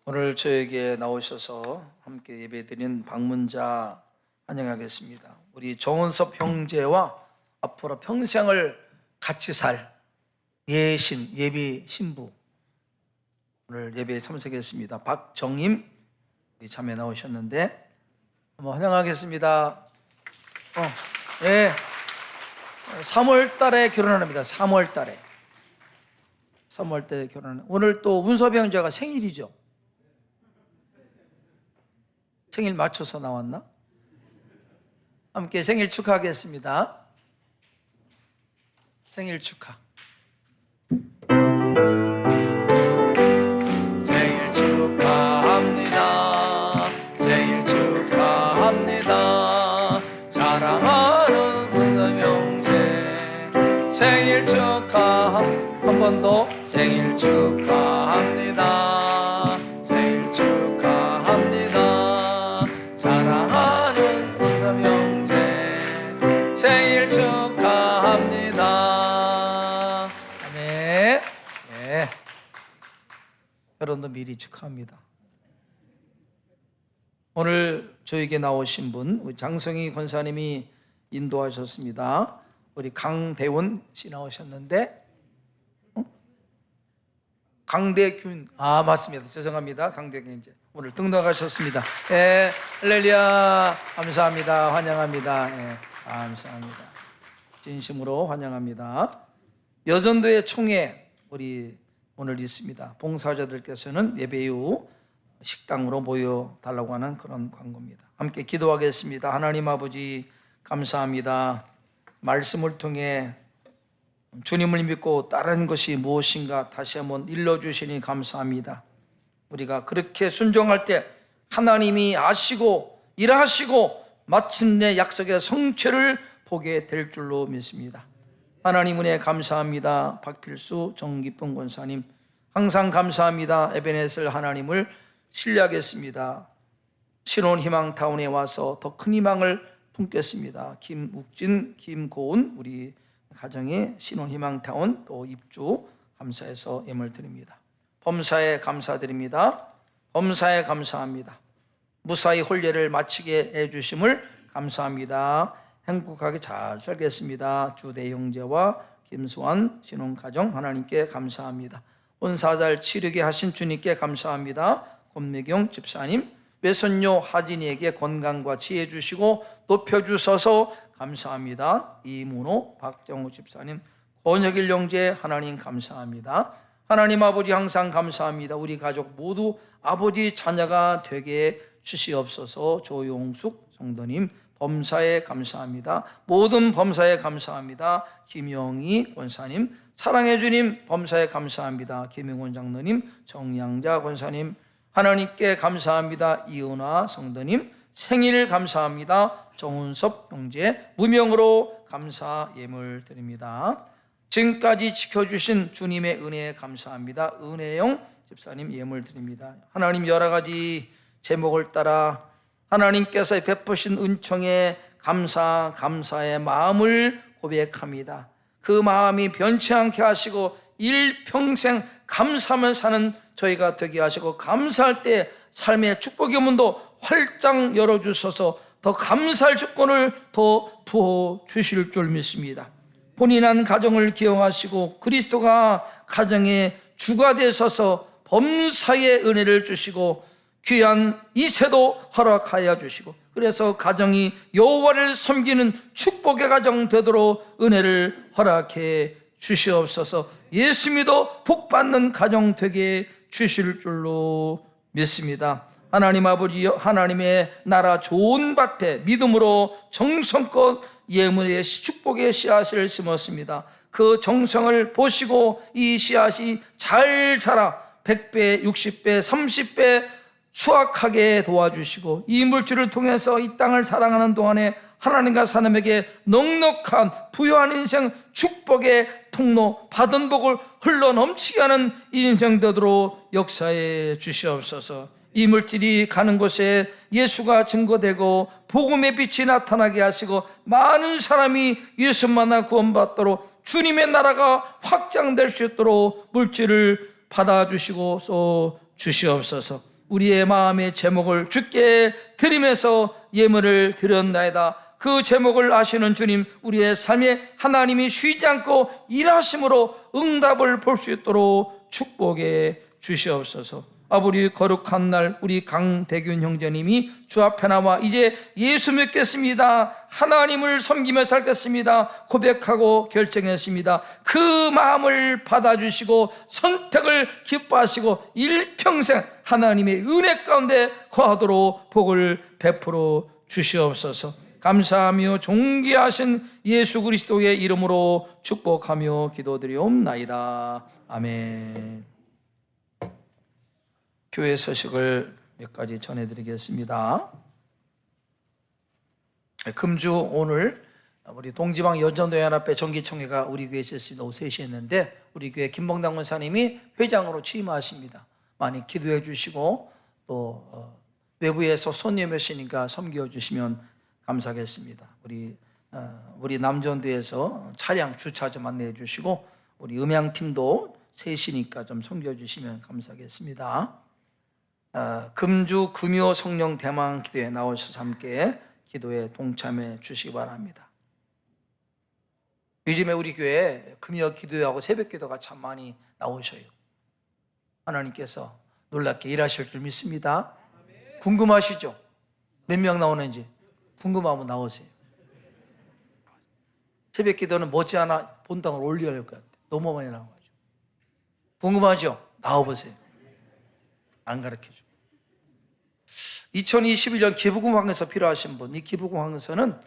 오늘 저에게 나오셔서 함께 예배드린 방문자 환영하겠습니다. 우리 정은섭 형제와 앞으로 평생을 같이 살 예비 신부 오늘 예배에 참석했습니다. 박정임 우리 자매 나오셨는데 한번 환영하겠습니다. 예, 3월 달에 결혼합니다. 3월 달에 결혼하는. 오늘 또 운섭이 형제가 생일이죠. 생일 맞춰서 나왔나? 함께 생일 축하하겠습니다. 생일 축하. 생일 축하합니다. 생일 축하합니다. 사랑하는 은섭 형제 생일 축하. 한 번 더 생일 축하합니다. 생일 축하합니다. 사랑하는 은섭 형제 생일 축하합니다. 결혼도 미리 축하합니다. 오늘 저에게 나오신 분 우리 장성희 권사님이 인도하셨습니다. 우리 강대훈 씨 나오셨는데 강대균 맞습니다. 죄송합니다. 강대균 이제 오늘 등록하셨습니다. 예, 할렐루야. 감사합니다. 환영합니다. 예, 감사합니다. 진심으로 환영합니다. 여전도의 총회 우리 오늘 있습니다. 봉사자들께서는 예배 이후 식당으로 모여달라고 하는 그런 광고입니다. 함께 기도하겠습니다. 하나님 아버지 감사합니다. 말씀을 통해 주님을 믿고 따르는 것이 무엇인가 다시 한번 일러주시니 감사합니다. 우리가 그렇게 순종할 때 하나님이 아시고 일하시고 마침내 약속의 성취를 보게 될 줄로 믿습니다. 하나님 은혜 감사합니다. 박필수 정기쁨 권사님 항상 감사합니다. 에베네셀 하나님을 신뢰하겠습니다. 신혼희망타운에 와서 더 큰 희망을 품겠습니다. 김욱진, 김고은 우리 가정의 신혼희망타운 또 입주 감사해서 예물 드립니다. 범사에 감사드립니다. 범사에 감사합니다. 무사히 혼례를 마치게 해주심을 감사합니다. 행복하게 잘 살겠습니다. 주대 형제와 김수환 신혼가정 하나님께 감사합니다. 온사잘 치르게 하신 주님께 감사합니다. 권미경 집사님 외손녀 하진이에게 건강과 지혜 주시고 높여주셔서 감사합니다. 이문호 박정우 집사님 권혁일 형제 하나님 감사합니다. 하나님 아버지 항상 감사합니다. 우리 가족 모두 아버지 자녀가 되게 주시옵소서. 조용숙 성도님 범사에 감사합니다. 모든 범사에 감사합니다. 김영희 권사님 사랑해 주님 범사에 감사합니다. 김영원 장로님 정양자 권사님 하나님께 감사합니다. 이은화 성도님 생일 감사합니다. 정은섭 형제 무명으로 감사 예물 드립니다. 지금까지 지켜주신 주님의 은혜에 감사합니다. 은혜영 집사님 예물 드립니다. 하나님 여러 가지 제목을 따라 하나님께서 베푸신 은총에 감사의 마음을 고백합니다. 그 마음이 변치 않게 하시고 일평생 감사하며 사는 저희가 되게 하시고 감사할 때 삶의 축복의 문도 활짝 열어주셔서 더 감사할 주권을 더 부어주실 줄 믿습니다. 본인한 가정을 기억하시고 그리스도가 가정의 주가 되셔서 범사의 은혜를 주시고 귀한 이세도 허락하여 주시고 그래서 가정이 여호와를 섬기는 축복의 가정 되도록 은혜를 허락해 주시옵소서. 예수 믿어 복받는 가정 되게 주실 줄로 믿습니다. 하나님 아버지 하나님의 나라 좋은 밭에 믿음으로 정성껏 예물의 축복의 씨앗을 심었습니다. 그 정성을 보시고 이 씨앗이 잘 자라 100배, 60배, 30배 수확하게 도와주시고 이 물질을 통해서 이 땅을 사랑하는 동안에 하나님과 사람에게 넉넉한 부유한 인생 축복의 통로 받은 복을 흘러넘치게 하는 인생 되도록 역사해 주시옵소서. 이 물질이 가는 곳에 예수가 증거되고 복음의 빛이 나타나게 하시고 많은 사람이 예수 만나 구원받도록 주님의 나라가 확장될 수 있도록 물질을 받아주시고 써 주시옵소서. 우리의 마음의 제목을 주께 드리면서 예물을 드렸나이다. 그 제목을 아시는 주님, 우리의 삶에 하나님이 쉬지 않고 일하심으로 응답을 볼 수 있도록 축복해 주시옵소서. 아버지 거룩한 날 우리 강대균 형제님이 주 앞에 나와 이제 예수 믿겠습니다, 하나님을 섬기며 살겠습니다 고백하고 결정했습니다. 그 마음을 받아주시고 선택을 기뻐하시고 일평생 하나님의 은혜 가운데 거하도록 복을 베풀어 주시옵소서. 감사하며 존귀하신 예수 그리스도의 이름으로 축복하며 기도드리옵나이다. 아멘. 교회 소식을 몇 가지 전해드리겠습니다. 금주 오늘 우리 동지방 여전도연합회 정기총회가 우리 교회에 있었습니다. 오후 3시에 했는데 우리 교회 김봉당 권사님이 회장으로 취임하십니다. 많이 기도해 주시고 또 외부에서 손님 오시니까 섬겨 주시면 감사하겠습니다. 우리 남전도에서 차량 주차 좀 안내해 주시고 우리 음향팀도 셋이니까 좀 섬겨주시면 감사하겠습니다. 금주 금요 성령 대망 기도에 나오셔서 함께 기도에 동참해 주시기 바랍니다. 요즘에 우리 교회 금요 기도하고 새벽 기도가 참 많이 나오셔요. 하나님께서 놀랍게 일하실 줄 믿습니다. 궁금하시죠? 몇 명 나오는지 궁금하면 나오세요. 새벽 기도는 머지않아 본당을 올려야 할 것 같아요. 너무 많이 나와가지고. 궁금하죠? 나와보세요. 안 가르쳐줘. 2021년 기부금 황금서 필요하신 분, 이 기부금 황금서는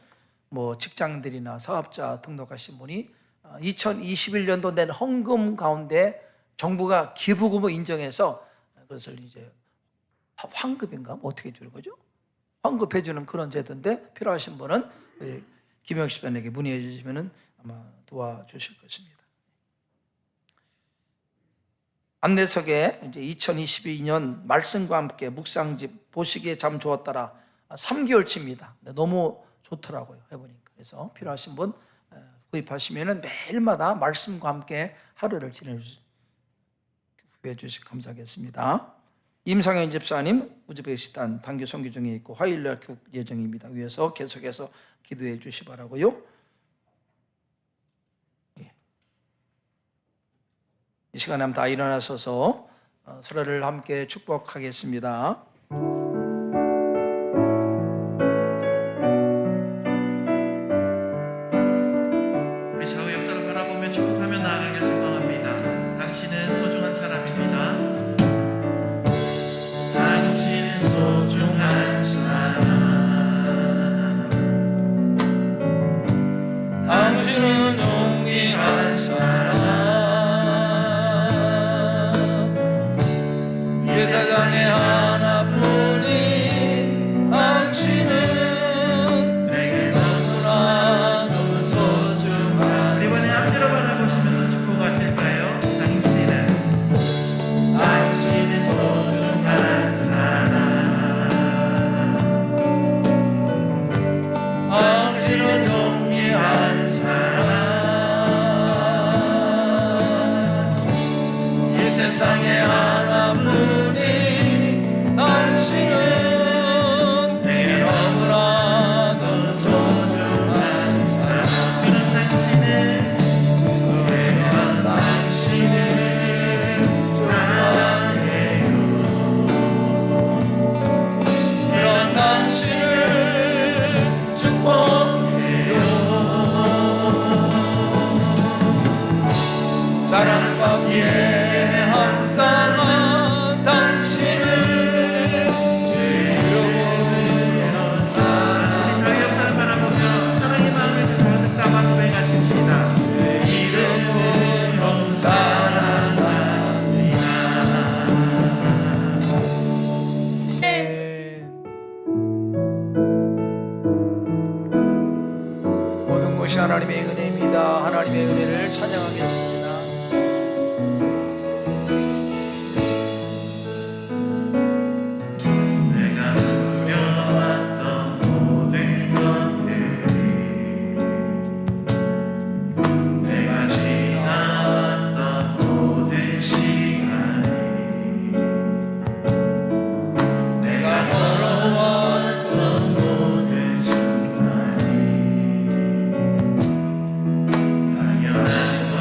뭐 직장들이나 사업자 등록하신 분이 2021년도 낸 헌금 가운데 정부가 기부금을 인정해서 그것을 이제 환급인가? 뭐 어떻게 주는 거죠? 환급해주는 그런 제도인데 필요하신 분은 김영식 변에게 문의해 주시면 아마 도와주실 것입니다. 안내석에 이제 2022년 말씀과 함께 묵상집 보시기에 참 좋았더라 3개월치입니다. 너무 좋더라고요. 해보니까. 그래서 필요하신 분 구입하시면 매일마다 말씀과 함께 하루를 지내주해 주시기 감사하겠습니다. 임상현 집사님 우즈베키스탄 단교 선교 중에 있고 화요일날 귀국 예정입니다. 위에서 계속해서 기도해 주시 바라고요. 이 시간에 한번 다 일어나셔서 서로를 함께 축복하겠습니다. 우리 좌우 역사를 바라보며 축복하며 나아가길 소망합니다. 당신은 소중한 사람입니다. 당신은 소중한 사람. 당신은 존귀한 사람. 이 세상에 하나뿐인 당신은 내게 너무나도 소중한 이번에 앞뒤로 바라보시면서 축복하실까요? 당신은 소중한 사람. 당신은 존귀한 사람. 이 세상에 하나뿐인 당신은 내게 너무나도 소중한 사람. 그런 당신은 소중한 당신을 사랑해요. 그런 당신을 축복해요. 사랑받기에 합당한 당신을 주님으로 사랑. 우리 자기 역사를 바라보며 사랑의 마음을 가득 담아 고백하십시다. 이름으로 모든 것이 하나님의 은혜입니다. 하나님의 은혜를 찬양하겠습니다. 내가 누려왔던 모든 것들이 내가 지나왔던 모든 시간이 내가 걸어왔던 모든 순간이 당연한 것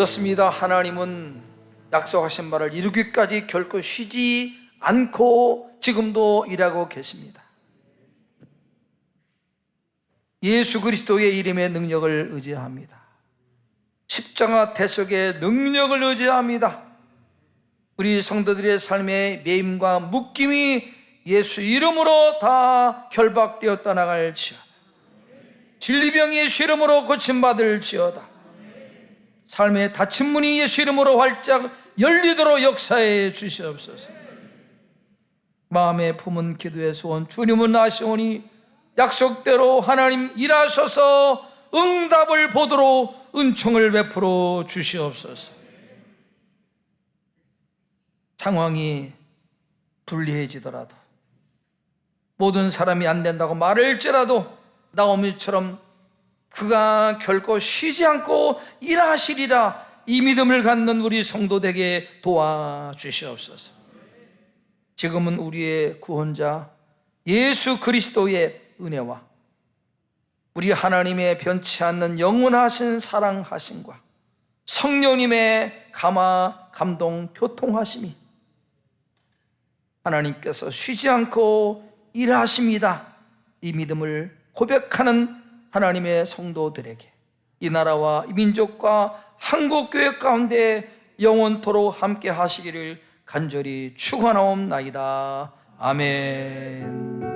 그렇습니다. 하나님은 약속하신 바를 이루기까지 결코 쉬지 않고 지금도 일하고 계십니다. 예수 그리스도의 이름의 능력을 의지합니다. 십자가 대속의 능력을 의지합니다. 우리 성도들의 삶의 매임과 묶임이 예수 이름으로 다 결박되었다 나갈지어다. 진리병이 예수 이름으로 고침받을지어다. 삶의 닫힌 문이 예수 이름으로 활짝 열리도록 역사해 주시옵소서. 마음에 품은 기도의 소원 주님은 아시오니 약속대로 하나님 일하셔서 응답을 보도록 은총을 베풀어 주시옵소서. 상황이 불리해지더라도 모든 사람이 안 된다고 말할지라도 나오미처럼 그가 결코 쉬지 않고 일하시리라 이 믿음을 갖는 우리 성도되게 도와주시옵소서. 지금은 우리의 구원자 예수 그리스도의 은혜와 우리 하나님의 변치 않는 영원하신 사랑하심과 성령님의 감화, 감동, 교통하심이 하나님께서 쉬지 않고 일하십니다 이 믿음을 고백하는 하나님의 성도들에게 이 나라와 이 민족과 한국교회 가운데 영원토록 함께 하시기를 간절히 축원하옵나이다. 아멘.